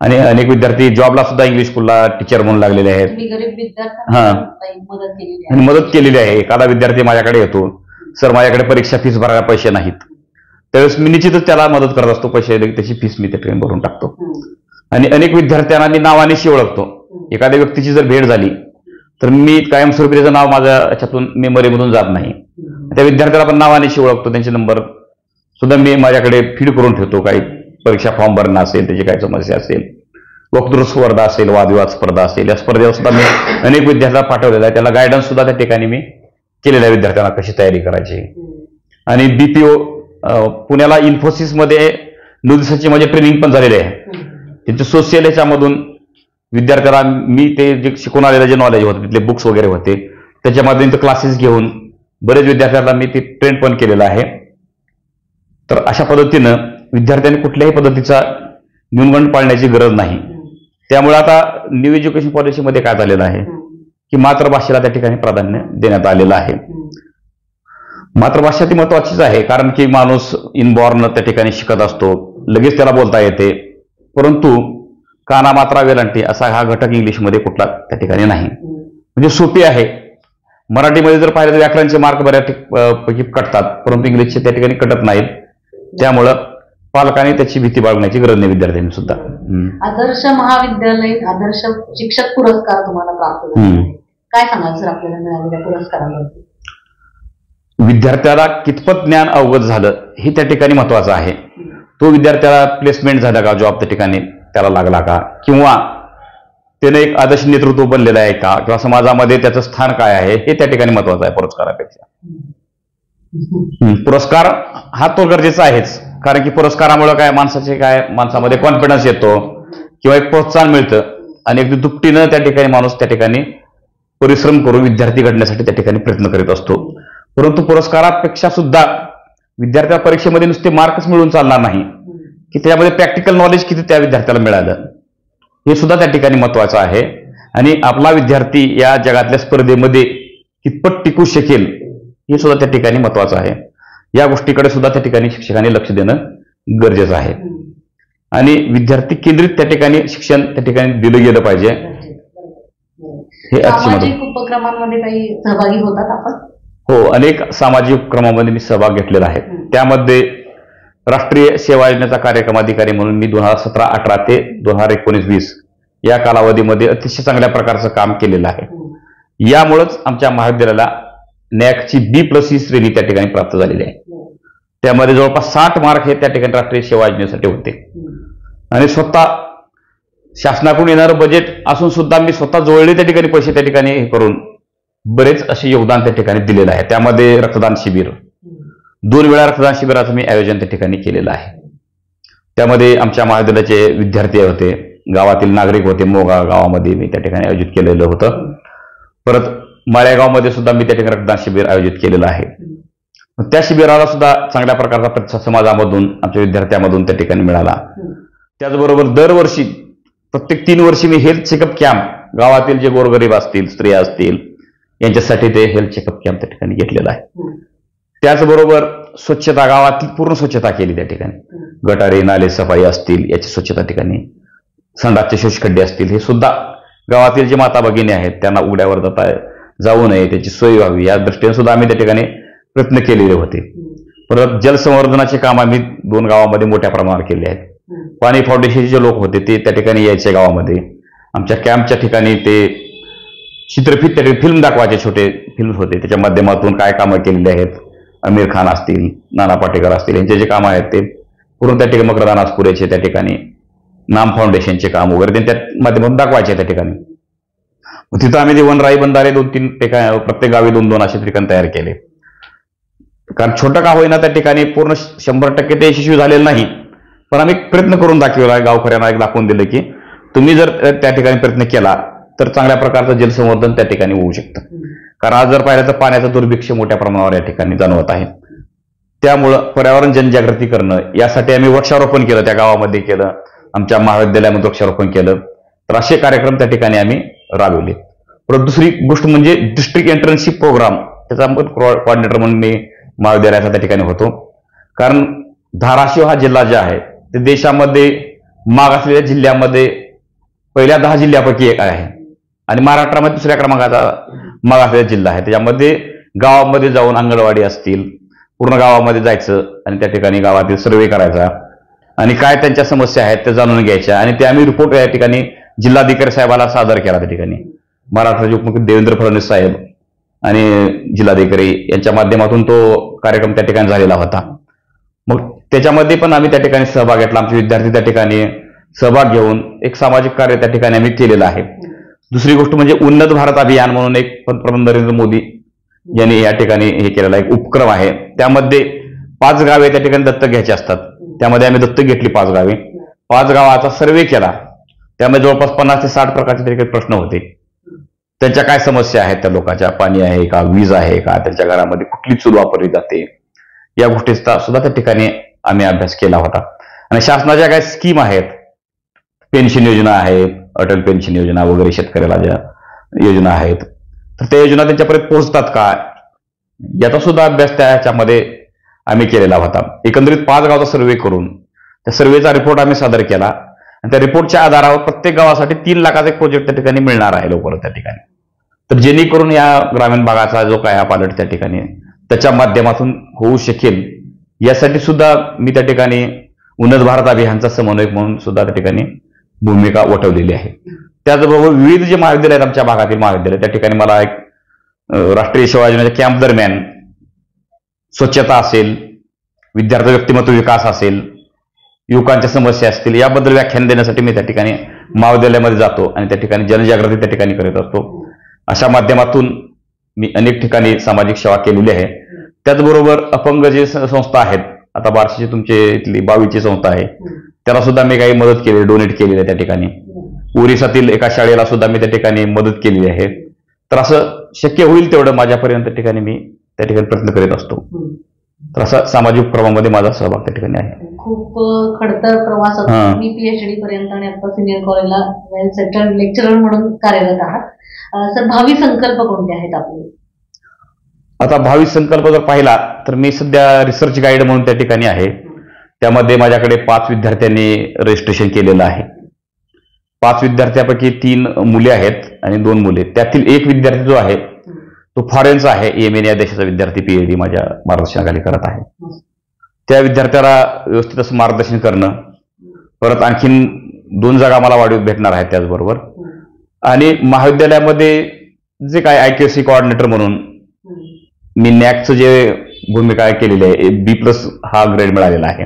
आणि अनेक विद्यार्थी जॉबला सुद्धा इंग्लिश स्कूलला टीचर म्हणून लागलेले आहेत. मदत केलेली आहे. एखादा विद्यार्थी माझ्याकडे येतो, सर माझ्याकडे परीक्षा फीस भरायला पैसे नाहीत, त्यावेळेस मी निश्चितच त्याला मदत करत असतो. पैसे त्याची फीस मी त्या ठिकाणी भरून टाकतो. आणि अनेक विद्यार्थ्यांना मी नावानिशी ओळखतो. एखाद्या व्यक्तीची जर भेट झाली तर मी कायमस्वरूपी त्याचं नाव माझ्या याच्यातून मेमरीमधून जात नाही. त्या विद्यार्थ्याला पण नावानिशी ओळखतो, त्यांचे नंबर सुद्धा मी माझ्याकडे फीड करून ठेवतो. काही परीक्षा फॉर्म भरणं असेल, त्याची काही समस्या असेल, वक्तृत्व स्पर्धा असेल, वादविवाद स्पर्धा असेल, या स्पर्धेला सुद्धा मी अनेक विद्यार्थ्यांना पाठवलेला आहे. त्याला गायडन्स सुद्धा त्या ठिकाणी मी केलेल्या विद्यार्थ्यांना कशी तयारी करायची. आणि BPO पुण्याला इन्फोसिसमध्ये 9 दिवसाची माझी ट्रेनिंग पण झालेली आहे. त्यांच्या सोशल याच्यामधून विद्यार्थ्याला मी ते जे शिकून आलेलं जे नॉलेज होतं, तिथले बुक्स वगैरे होते, त्याच्यामध्ये क्लासेस घेऊन बरेच विद्यार्थ्यांना मी ते ट्रेन पण केलेलं आहे. तर अशा पद्धतीनं विद्यार्थ्यांनी कुठल्याही पद्धतीचा न्यूनगंड पाळण्याची गरज नाही. त्यामुळे आता न्यू एज्युकेशन पॉलिसीमध्ये काय झालेलं आहे की मातृभाषेला त्या ठिकाणी प्राधान्य देण्यात आलेलं आहे. मातृभाषा ती महत्वाचीच आहे, कारण की माणूस इनबॉर्न त्या ठिकाणी शिकत असतो, लगेच त्याला बोलता येते, परंतु काना मात्रा वेलांटी असा हा घटक इंग्लिशमध्ये कुठला त्या ठिकाणी नाही. म्हणजे सोपी आहे. मराठीमध्ये जर पाहिलं तर व्याकरणचे मार्क बऱ्यापैकी कटतात, परंतु इंग्लिशचे त्या ठिकाणी कटत नाहीत. त्यामुळं पालकांनी त्याची भीती बाळगण्याची गरज नाही विद्यार्थ्यांनी सुद्धा. आदर्श महाविद्यालयीन आदर्श शिक्षक पुरस्कार तुम्हाला प्राप्त झाला, काय सांगाल सर आपल्याला मिळालेल्या पुरस्काराबद्दल? विद्यार्थ्याला कितपत ज्ञान अवगत झालं हे त्या ठिकाणी महत्वाचं आहे. तो विद्यार्थ्याला प्लेसमेंट झाला का, जॉब त्या ठिकाणी त्याला लागला का, किंवा त्याने एक आदर्श नेतृत्व बनलेलं आहे का, किंवा समाजामध्ये त्याचं स्थान काय आहे हे त्या ठिकाणी महत्वाचं आहे पुरस्कारापेक्षा. पुरस्कार हा तो गरजेचा आहेच, कारण की पुरस्कारामुळे काय माणसामध्ये कॉन्फिडन्स येतो किंवा एक प्रोत्साहन मिळतं आणि अगदी दुपटीनं त्या ठिकाणी माणूस त्या ठिकाणी परिश्रम करून विद्यार्थी घडण्यासाठी त्या ठिकाणी प्रयत्न करीत असतो. परंतु पुरस्कारापेक्षा सुद्धा विद्यार्थ्या परीक्षेमध्ये नुसते मार्कच मिळून चालणार नाही, की त्यामध्ये प्रॅक्टिकल नॉलेज किती त्या विद्यार्थ्याला मिळालं हे सुद्धा त्या ठिकाणी महत्वाचं आहे. आणि आपला विद्यार्थी या जगातल्या स्पर्धेमध्ये कितपत टिकू शकेल हे सुद्धा त्या ठिकाणी महत्वाचं आहे. या गोष्टीकडे सुद्धा त्या ठिकाणी शिक्षकांनी लक्ष देणं गरजेचं आहे. आणि विद्यार्थी केंद्रित त्या ठिकाणी शिक्षण त्या ठिकाणी दिलं गेलं पाहिजे. हे सामाजिक उपक्रमांमध्ये काही सहभागी होतात आपण? हो, अनेक सामाजिक उपक्रमांमध्ये मी सहभाग घेतलेला आहे. त्यामध्ये राष्ट्रीय सेवा योजनेचा कार्यक्रम अधिकारी म्हणून मी 2017-18 ते 2019-20 या कालावधीमध्ये अतिशय चांगल्या प्रकारचं काम केलेलं आहे. यामुळेच आमच्या महाविद्यालयाला नॅकची B+ ही श्रेणी त्या ठिकाणी प्राप्त झालेली आहे. त्यामध्ये जवळपास 60 मार्क हे त्या ठिकाणी राष्ट्रीय सेवा योजनेसाठी होते. आणि स्वतः शासनाकडून येणारं बजेट असून सुद्धा मी स्वतः जोडले त्या ठिकाणी पैसे त्या ठिकाणी हे करून बरेच असे योगदान त्या ठिकाणी दिलेलं आहे. त्यामध्ये रक्तदान शिबिर, 2 वेळा रक्तदान शिबिराचं मी आयोजन त्या ठिकाणी केलेलं आहे. त्यामध्ये आमच्या महाविद्यालयाचे विद्यार्थी होते, गावातील नागरिक होते. मोगा गावामध्ये मी त्या ठिकाणी आयोजित केलेलं होतं. परत माळेगावमध्ये सुद्धा मी त्या ठिकाणी रक्तदान शिबिर आयोजित केलेलं आहे. त्या शिबिराला सुद्धा चांगल्या प्रकारचा प्रतिसाद समाजामधून, आमच्या विद्यार्थ्यांमधून त्या ठिकाणी मिळाला. त्याचबरोबर दरवर्षी प्रत्येक 3 वर्षी मी हेल्थ चेकअप कॅम्प, गावातील जे गोरगरीब असतील, स्त्रिया असतील, यांच्यासाठी ते हेल्थ चेकअप कॅम्प त्या ठिकाणी घेतलेला आहे. त्याचबरोबर स्वच्छता, गावातील पूर्ण स्वच्छता केली त्या ठिकाणी. गटारे, नाले, सफाई असतील याची स्वच्छता ठिकाणी, संडासचे शोषखड्डे असतील, हे सुद्धा गावातील जे माता भगिनी आहेत त्यांना उघड्यावर जाऊ नये, त्याची सोय व्हावी या दृष्टीने सुद्धा आम्ही त्या ठिकाणी प्रयत्न केलेले होते. परत जलसंवर्धनाचे काम आम्ही 2 गावामध्ये मोठ्या प्रमाणावर केले आहेत. पाणी फाउंडेशनचे जे लोक होते ते त्या ठिकाणी यायचे गावामध्ये. आमच्या कॅम्पच्या ठिकाणी ते चित्रफित त्या ठिकाणी फिल्म दाखवायचे, छोटे फिल्म होते, त्याच्या माध्यमातून काय कामं केलेली आहेत. आमिर खान असतील, नाना पाटेकर असतील, यांचे जे कामं आहेत ते पूर्ण त्या ठिकाणी, मकरदान आसपुरेचे त्या ठिकाणी, नाम फाउंडेशनचे काम वगैरे ते त्या माध्यमातून दाखवायचे त्या ठिकाणी. तिथं आम्ही ते वनराई बंधारे 2-3 ठिकाणी, प्रत्येक गावी 2-2 असे ठिकाण तयार केले. कारण छोटं का होईना त्या ठिकाणी पूर्ण 100% ते यशस्वी झालेलं नाही, पण आम्ही प्रयत्न करून दाखवला. गावकऱ्यांना एक दाखवून दिलं की तुम्ही जर त्या ठिकाणी प्रयत्न केला तर चांगल्या प्रकारचं जलसंवर्धन त्या ठिकाणी होऊ शकतं. कारण आज जर पाहिलं तर पाण्याचं दुर्भिक्ष मोठ्या प्रमाणावर या ठिकाणी जाणवत आहे. त्यामुळं पर्यावरण जनजागृती करणं यासाठी आम्ही वृक्षारोपण केलं, त्या गावामध्ये केलं, आमच्या महाविद्यालयामध्ये वृक्षारोपण केलं. तर असे कार्यक्रम त्या ठिकाणी आम्ही राबवले. परत दुसरी गोष्ट म्हणजे डिस्ट्रिक्ट एंट्रन्सशिप प्रोग्राम, त्याचा कोऑर्डिनेटर म्हणून मी महाविद्यालयाचा त्या ठिकाणी होतो. कारण धाराशिव हा जिल्हा जे आहे ते देशामध्ये मागासलेल्या जिल्ह्यामध्ये पहिल्या 10 जिल्ह्यापैकी एक आहे आणि महाराष्ट्रामध्ये 2ऱ्या क्रमांकाचा मागासलेला जिल्हा आहे. त्याच्यामध्ये गावामध्ये जाऊन अंगणवाडी असतील, पूर्ण गावामध्ये जायचं आणि त्या ठिकाणी गावातील सर्वे करायचा आणि काय त्यांच्या समस्या आहेत त्या जाणून घ्यायच्या आणि ते आम्ही रिपोर्ट या ठिकाणी जिल्हाधिकारी साहेबाला सादर केला. त्या ठिकाणी महाराष्ट्राचे उपमुख्यमंत्री देवेंद्र फडणवीस साहेब आणि जिल्हाधिकारी यांच्या माध्यमातून तो कार्यक्रम त्या ठिकाणी झालेला होता. मग त्याच्यामध्ये पण आम्ही त्या ठिकाणी सहभाग घेतला. आमचे विद्यार्थी त्या ठिकाणी सहभाग घेऊन एक सामाजिक कार्य त्या ठिकाणी आम्ही केलेलं आहे. दुसरी गोष्ट म्हणजे उन्नत भारत अभियान म्हणून एक पंतप्रधान नरेंद्र मोदी यांनी या ठिकाणी हे केलेला एक उपक्रम आहे. त्यामध्ये 5 गावे त्या ठिकाणी दत्तक घ्यायची असतात. त्यामध्ये आम्ही दत्तक घेतली 5 गावे. 5 गावाचा सर्वे केला. त्यामध्ये जवळपास 50 ते 60 प्रकारचे त्या ठिकाणी प्रश्न होते. त्यांच्या काय समस्या आहेत, त्या लोकांच्या पाणी आहे का, वीज आहे का, त्यांच्या घरामध्ये कुठली चूल वापरली जाते, या गोष्टीचा सुद्धा त्या ठिकाणी आम्ही अभ्यास केला होता. आणि शासनाच्या काय स्कीम आहेत, पेन्शन योजना आहे, अटल पेन्शन योजना वगैरे, शेतकऱ्याला ज्या योजना आहेत, तर त्या योजना त्यांच्यापर्यंत पोहोचतात का याचा सुद्धा अभ्यास त्याच्यामध्ये आम्ही केलेला होता. एकंदरीत 5 गावचा सर्व्हे करून त्या सर्व्हेचा रिपोर्ट आम्ही सादर केला आणि त्या रिपोर्टच्या आधारावर प्रत्येक गावासाठी 3 लाखाचा एक प्रोजेक्ट त्या ठिकाणी मिळणार आहे लवकरच त्या ठिकाणी. तर जेणेकरून या ग्रामीण भागाचा जो काय हा पालट त्या ठिकाणी त्याच्या माध्यमातून होऊ शकेल यासाठी सुद्धा मी त्या ठिकाणी उन्नत भारत अभियानचा समन्वयक म्हणून सुद्धा त्या ठिकाणी भूमिका वठवलेली आहे. त्याचबरोबर विविध जे महाविद्यालय आहेत आमच्या भागातील महाविद्यालय त्या ठिकाणी मला एक राष्ट्रीय सेवा योजनेच्या कॅम्प दरम्यान स्वच्छता असेल, विद्यार्थी व्यक्तिमत्व विकास असेल, युवकांच्या समस्या असतील याबद्दल व्याख्यान देण्यासाठी मी त्या ठिकाणी महाविद्यालयामध्ये जातो आणि त्या ठिकाणी जनजागृती त्या ठिकाणी करत असतो. अशा माध्यमातून मी अनेक ठिकाणी सामाजिक सेवा केलेली आहे. त्याचबरोबर अपंग जे संस्था आहेत, आता बार्शीची तुमची इथली 22ची संस्था आहे त्याला सुद्धा मी काही मदत केली, डोनेट केलेली आहे त्या ठिकाणी. ओरिसातील एका शाळेला सुद्धा मी त्या ठिकाणी मदत केलेली आहे. तर असं शक्य होईल तेवढं माझ्यापर्यंत त्या ठिकाणी मी त्या ठिकाणी प्रयत्न करीत असतो. तर असा सामाजिक उपक्रमामध्ये माझा सहभाग त्या ठिकाणी आहे. खूप खडतर प्रवास मी PhD पर्यंत आणि आता सिनियर कॉलेजला वेल सेटल्ड लेक्चरर म्हणून कार्यरत आहात. सर, भावी संकल्प कोणते आहेत आपले? आता भावी संकल्प जर पाहिला तर मी सध्या रिसर्च गाईड म्हणून त्या ठिकाणी आहे. त्यामध्ये माझ्याकडे 5 विद्यार्थ्यांनी रजिस्ट्रेशन केलेलं आहे. 5 विद्यार्थ्यापैकी 3 मुले आहेत आणि 2 मुले. त्यातील एक विद्यार्थी जो आहे तो फॉरेनचा आहे, येमेन या देशाचा विद्यार्थी PhD माझ्या मार्गदर्शनाखाली करत आहे. त्या विद्यार्थ्याला व्यवस्थित असं मार्गदर्शन करणं, परत आणखीन 2 जागा मला वाढीव भेटणार आहेत त्याचबरोबर. आणि महाविद्यालयामध्ये जे काय IQAC कोऑर्डिनेटर म्हणून मी नॅकचं जे भूमिका केलेली आहे, B+ हा ग्रेड मिळालेला आहे.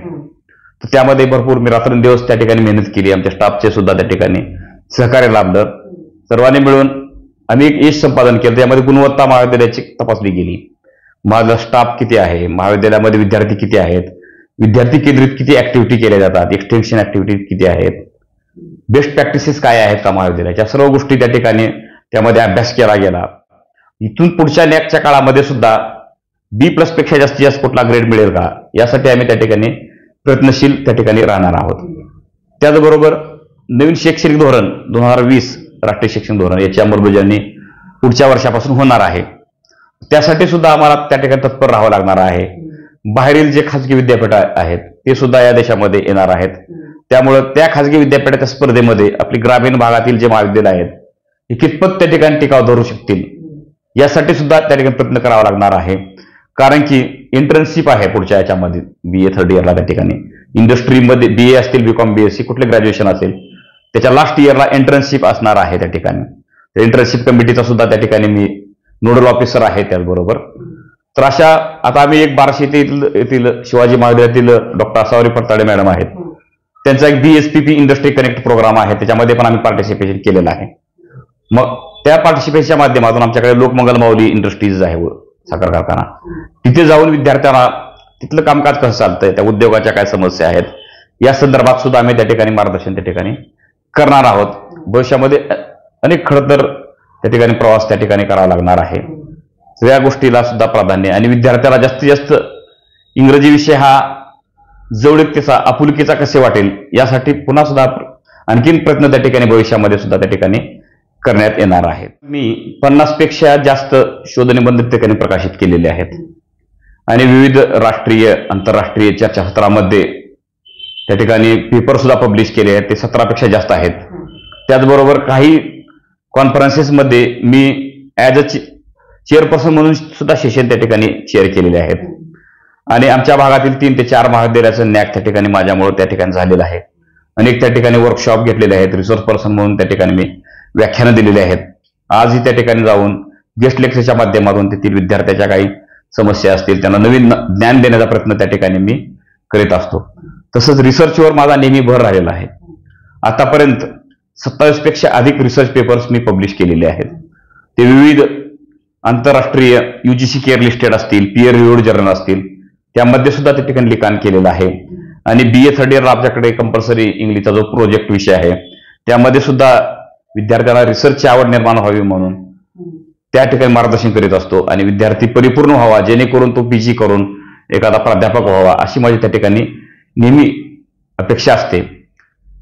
तर त्यामध्ये भरपूर मी रात्रंदिवस त्या ठिकाणी मेहनत केली. आमच्या स्टाफचे सुद्धा त्या ठिकाणी सहकार्य लाभलं. सर्वांनी मिळून आम्ही एक यश संपादन केलं. त्यामध्ये गुणवत्ता महाविद्यालयाची तपासली गेली. माझा स्टाफ किती आहे, महाविद्यालयामध्ये विद्यार्थी किती आहेत, विद्यार्थी केंद्रित किती ऍक्टिव्हिटी केल्या जातात, एक्सटेन्शन ऍक्टिव्हिटी किती आहेत, बेस्ट प्रॅक्टिसेस काय आहेत का महाविद्यालयाच्या, सर्व गोष्टी त्या ठिकाणी त्यामध्ये अभ्यास केला गेला. इथून पुढच्या नॅकच्या काळामध्ये सुद्धा B+ पेक्षा जास्तीत जास्त कुठला ग्रेड मिळेल का यासाठी आम्ही त्या ठिकाणी प्रयत्नशील त्या ठिकाणी राहणार आहोत. त्याचबरोबर नवीन शैक्षणिक धोरण 2020 राष्ट्रीय शैक्षणिक धोरण याची अंमलबजावणी पुढच्या वर्षापासून होणार आहे. त्यासाठी सुद्धा आम्हाला त्या ठिकाणी तत्पर राहावं लागणार आहे. बाहेरील जे खाजगी विद्यापीठ आहेत ते सुद्धा या देशामध्ये येणार आहेत. त्यामुळे त्या खाजगी विद्यापीठाच्या स्पर्धेमध्ये आपली ग्रामीण भागातील जे महाविद्यालय आहेत हे कितपत त्या ठिकाणी टिकाव धरू शकतील यासाठी सुद्धा त्या ठिकाणी प्रयत्न करावा लागणार आहे. कारण की इंटर्नशिप आहे पुढच्या याच्यामध्ये BA 3rd इयरला त्या ठिकाणी इंडस्ट्रीमध्ये BA असतील, BCom BSc कुठले ग्रॅज्युएशन असेल त्याच्या लास्ट इयरला इंटर्नशिप असणार आहे त्या ठिकाणी. त्या इंटर्नशिप कमिटीचा सुद्धा त्या ठिकाणी मी नोडल ऑफिसर आहे त्याचबरोबर. तर अशा आता आम्ही एक बार्शी येथील शिवाजी महाविद्यालयातील डॉक्टर असावरी पडताळे मॅडम आहेत, त्यांचा एक BSPP इंडस्ट्री कनेक्ट प्रोग्राम आहे, त्याच्यामध्ये पण आम्ही पार्टिसिपेशन केलेलं आहे. मग त्या पार्टिसिपेशनच्या माध्यमातून आमच्याकडे लोकमंगल माऊली इंडस्ट्रीज आहे साखर कारखाना, तिथे जाऊन विद्यार्थ्यांना तिथलं कामकाज कसं चालतंय, त्या उद्योगाच्या काय समस्या आहेत या संदर्भात सुद्धा आम्ही त्या ठिकाणी मार्गदर्शन त्या ठिकाणी करणार आहोत. भविष्यामध्ये अनेक खडतर त्या ठिकाणी प्रवास त्या ठिकाणी करावा लागणार आहे. सगळ्या गोष्टीला सुद्धा प्राधान्य आणि विद्यार्थ्याला जास्तीत जास्त इंग्रजी विषय हा जवळीकतेचा, आपुलकीचा कसे वाटेल यासाठी पुन्हा सुद्धा आणखीन प्रयत्न त्या ठिकाणी भविष्यामध्ये सुद्धा त्या ठिकाणी करण्यात येणार आहेत. मी 50 पेक्षा जास्त शोधनिबंध त्या ठिकाणी प्रकाशित केलेले आहेत आणि विविध राष्ट्रीय आंतरराष्ट्रीय चर्चासत्रामध्ये त्या ठिकाणी पेपर सुद्धा पब्लिश केले आहेत, ते 17 पेक्षा जास्त आहेत. त्याचबरोबर काही कॉन्फरन्सेसमध्ये मी ॲज अ चेअरपर्सन म्हणून सुद्धा सेशन त्या ठिकाणी चेअर केलेले आहेत. आणि आमच्या भागातील 3 ते 4 महाविद्यालयाचं नॅक त्या ठिकाणी माझ्यामुळे त्या ठिकाणी झालेलं आहे. अनेक त्या ठिकाणी वर्कशॉप घेतलेले आहेत, रिसोर्स पर्सन म्हणून त्या ठिकाणी मी व्याख्यानं दिलेली आहेत. आजही त्या ठिकाणी जाऊन गेस्ट लेक्चरच्या माध्यमातून तेथील विद्यार्थ्याच्या काही समस्या असतील त्यांना नवीन ज्ञान देण्याचा प्रयत्न त्या ठिकाणी मी करीत असतो. तसंच रिसर्चवर माझा नेहमी भर राहिलेला आहे. आतापर्यंत 27 पेक्षा अधिक रिसर्च पेपर्स मी पब्लिश केलेले आहेत. ते विविध आंतरराष्ट्रीय UGC केअर लिस्टेड असतील, पीअर रिव्ह्यूड जर्नल असतील, त्यामध्ये सुद्धा त्या ठिकाणी लिखाण केलेलं आहे. आणि BA 3rd इयरला आपल्याकडे कंपल्सरी इंग्लिशचा जो प्रोजेक्ट विषय आहे त्यामध्ये सुद्धा विद्यार्थ्याला रिसर्चची आवड निर्माण व्हावी म्हणून त्या ठिकाणी मार्गदर्शन करीत असतो. आणि विद्यार्थी परिपूर्ण व्हावा जेणेकरून तो PG करून एखादा प्राध्यापक व्हावा अशी माझी त्या ठिकाणी नेहमी अपेक्षा असते.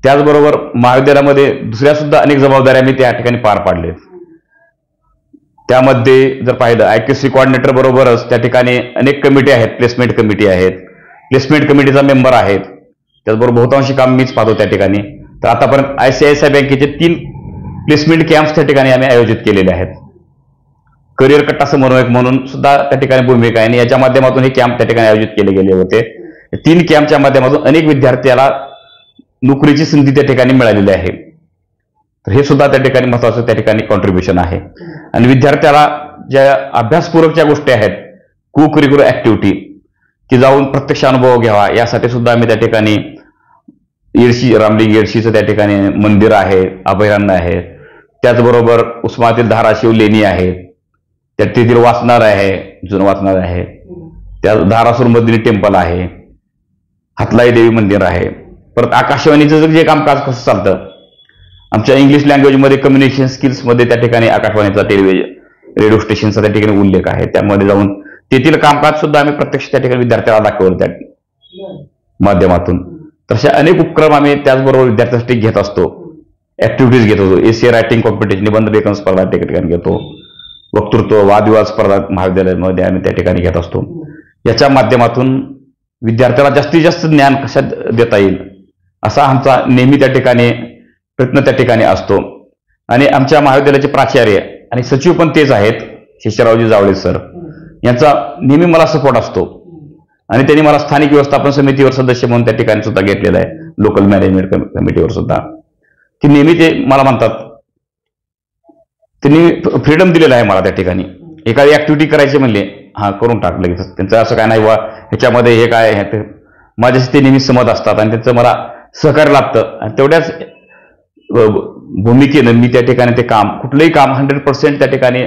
त्याचबरोबर महाविद्यालयामध्ये दुसऱ्या सुद्धा अनेक जबाबदाऱ्या मी त्या ठिकाणी पार पाडल्या. त्यामध्ये जर पाहिलं IQC कोऑर्डिनेटर बरोबरच त्या ठिकाणी अनेक कमिटी आहेत, प्लेसमेंट कमिटी आहेत, प्लेसमेंट कमिटीचा मेंबर आहेत, त्याचबरोबर बहुतांशी काम मीच पाहतो त्या ठिकाणी. तर आतापर्यंत ICICI बँकेचे 3 प्लेसमेंट कॅम्प्स त्या ठिकाणी आम्ही आयोजित केलेले आहेत. करिअर कट्टा समन्वयक म्हणून सुद्धा त्या ठिकाणी भूमिका आहे आणि याच्या माध्यमातून हे कॅम्प त्या ठिकाणी आयोजित केले गेले होते. 3 कॅम्पच्या माध्यमातून अनेक विद्यार्थ्याला नोकरीची संधी त्या ठिकाणी मिळालेली आहे. तर हे सुद्धा त्या ठिकाणी महत्वाचं त्या ठिकाणी कॉन्ट्रीब्युशन आहे. आणि विद्यार्थ्याला ज्या अभ्यासपूरक ज्या गोष्टी आहेत, को करिक्युलर ऍक्टिव्हिटी की जाऊन प्रत्यक्ष अनुभव घ्यावा, यासाठी सुद्धा आम्ही त्या ठिकाणी येडशी, रामलिंग येडशीचं त्या ठिकाणी मंदिर आहे, अभयारण्य आहे, त्याचबरोबर उस्मानातील धाराशिव लेणी आहे, त्या तेथील वाचनालय आहे, जुनं वाचनालय आहे, त्या धारासूर मदिनी टेम्पल आहे, हातलाई देवी मंदिर आहे. परत आकाशवाणीचं जे कामकाज कसं चालतं, आमच्या इंग्लिश लँग्वेजमध्ये कम्युनिकेशन स्किल्समध्ये त्या ठिकाणी आकाशवाणीचा रेडिओ स्टेशनचा त्या ठिकाणी उल्लेख आहे. त्यामध्ये जाऊन तेथील कामकाज सुद्धा आम्ही प्रत्यक्ष त्या ठिकाणी विद्यार्थ्याला दाखवलं त्या माध्यमातून. तशा अनेक उपक्रम आम्ही त्याचबरोबर विद्यार्थ्यांसाठी घेत असतो, ऍक्टिव्हिटीज घेत होतो. एसीए रायटिंग कॉम्पिटिशन, निबंध लेखन स्पर्धा त्या ठिकाणी घेतो, वक्तृत्व, वादविवाद स्पर्धा महाविद्यालयामध्ये आम्ही त्या ठिकाणी घेत असतो. याच्या माध्यमातून विद्यार्थ्याला जास्तीत जास्त ज्ञान कशात देता येईल असा आमचा नेहमी त्या ठिकाणी प्रयत्न त्या ठिकाणी असतो. आणि आमच्या महाविद्यालयाचे प्राचार्य आणि सचिव पण तेच आहेत, शेषरावजी जावळे सर, यांचा नेहमी मला सपोर्ट असतो. आणि त्यांनी मला स्थानिक व्यवस्थापन समितीवर सदस्य म्हणून त्या ठिकाणी सुद्धा घेतलेलं आहे, लोकल मॅनेजमेंट कमिटीवर सुद्धा, की नेहमी ते मला म्हणतात, त्यांनी फ्रीडम दिलेलं आहे मला त्या ठिकाणी. एखादी ऍक्टिव्हिटी करायची म्हणले, हा करून टाक लगेच. त्यांचं असं काय नाही वा ह्याच्यामध्ये हे काय आहे, माझ्याशी ते नेहमी सहमत असतात आणि त्यांचं मला सहकार्य लागतं. आणि तेवढ्याच भूमिकेनं मी त्या ठिकाणी ते काम, कुठलंही काम 100% त्या ठिकाणी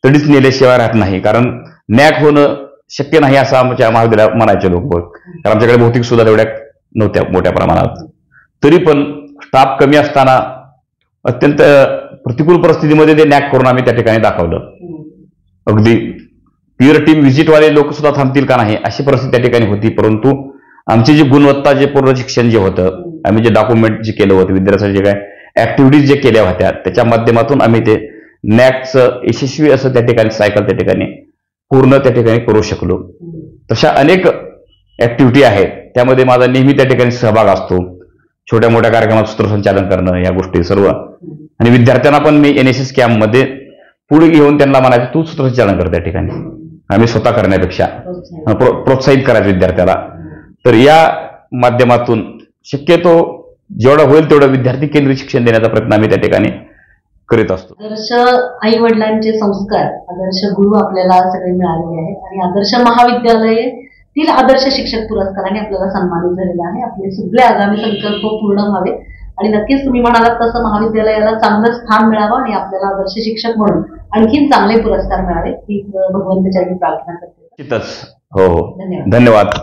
तडीच नेल्याशिवाय राहत नाही. कारण नॅक होणं शक्य नाही असं आमच्या महाविद्यालयात म्हणायचे लोक, कारण आमच्याकडे भौतिक सुद्धा तेवढ्या नव्हत्या मोठ्या प्रमाणात. तरी पण स्टाफ कमी असताना अत्यंत प्रतिकूल परिस्थितीमध्ये ते नॅक करून आम्ही त्या ठिकाणी दाखवलं. अगदी प्युअर टीम व्हिजिटवाले लोक सुद्धा थांबतील का नाही अशी परिस्थिती त्या ठिकाणी होती. परंतु आमची जी गुणवत्ता, जे पूर्ण शिक्षण जे होतं, आम्ही जे डॉक्युमेंट जे केलं होतं, विद्यार्थ्यांचे जे काय ऍक्टिव्हिटीज जे केल्या होत्या, त्याच्या माध्यमातून आम्ही ते नॅकचं यशस्वी असं त्या ठिकाणी सायकल त्या ठिकाणी पूर्ण त्या ठिकाणी करू शकलो. तशा अनेक ऍक्टिव्हिटी आहेत, त्यामध्ये माझा नेहमी त्या ठिकाणी सहभाग असतो. छोट्या मोठ्या कार्यक्रमात सूत्रसंचालन करणं, या गोष्टी सर्व. आणि विद्यार्थ्यांना पण मी NSS कॅम्पमध्ये पुढे घेऊन त्यांना म्हणायचं, तू सूत्रसंचालन कर त्या ठिकाणी, आम्ही स्वतः करण्यापेक्षा प्रोत्साहित करायचं विद्यार्थ्याला. तर या माध्यमातून शक्यतो जेवढं होईल तेवढं विद्यार्थी केंद्रित शिक्षण देण्याचा प्रयत्न आम्ही त्या ठिकाणी करीत असतो. आदर्श आई वडिलांचे संस्कार, आदर्श गुरु आपल्याला सगळे मिळालेले आहेत आणि आदर्श महाविद्यालयातील आदर्श शिक्षक पुरस्काराने आपल्याला सन्मानित झालेला आहे. आपले सगळे आगामी संकल्प पूर्ण व्हावे आणि नक्कीच तुम्ही म्हणालात तसं महाविद्यालयाला चांगलं स्थान मिळावं आणि आपल्याला आदर्श शिक्षक म्हणून आणखीन चांगले पुरस्कार मिळावे ही भगवंताच्या प्रार्थना करते. हो, धन्यवाद.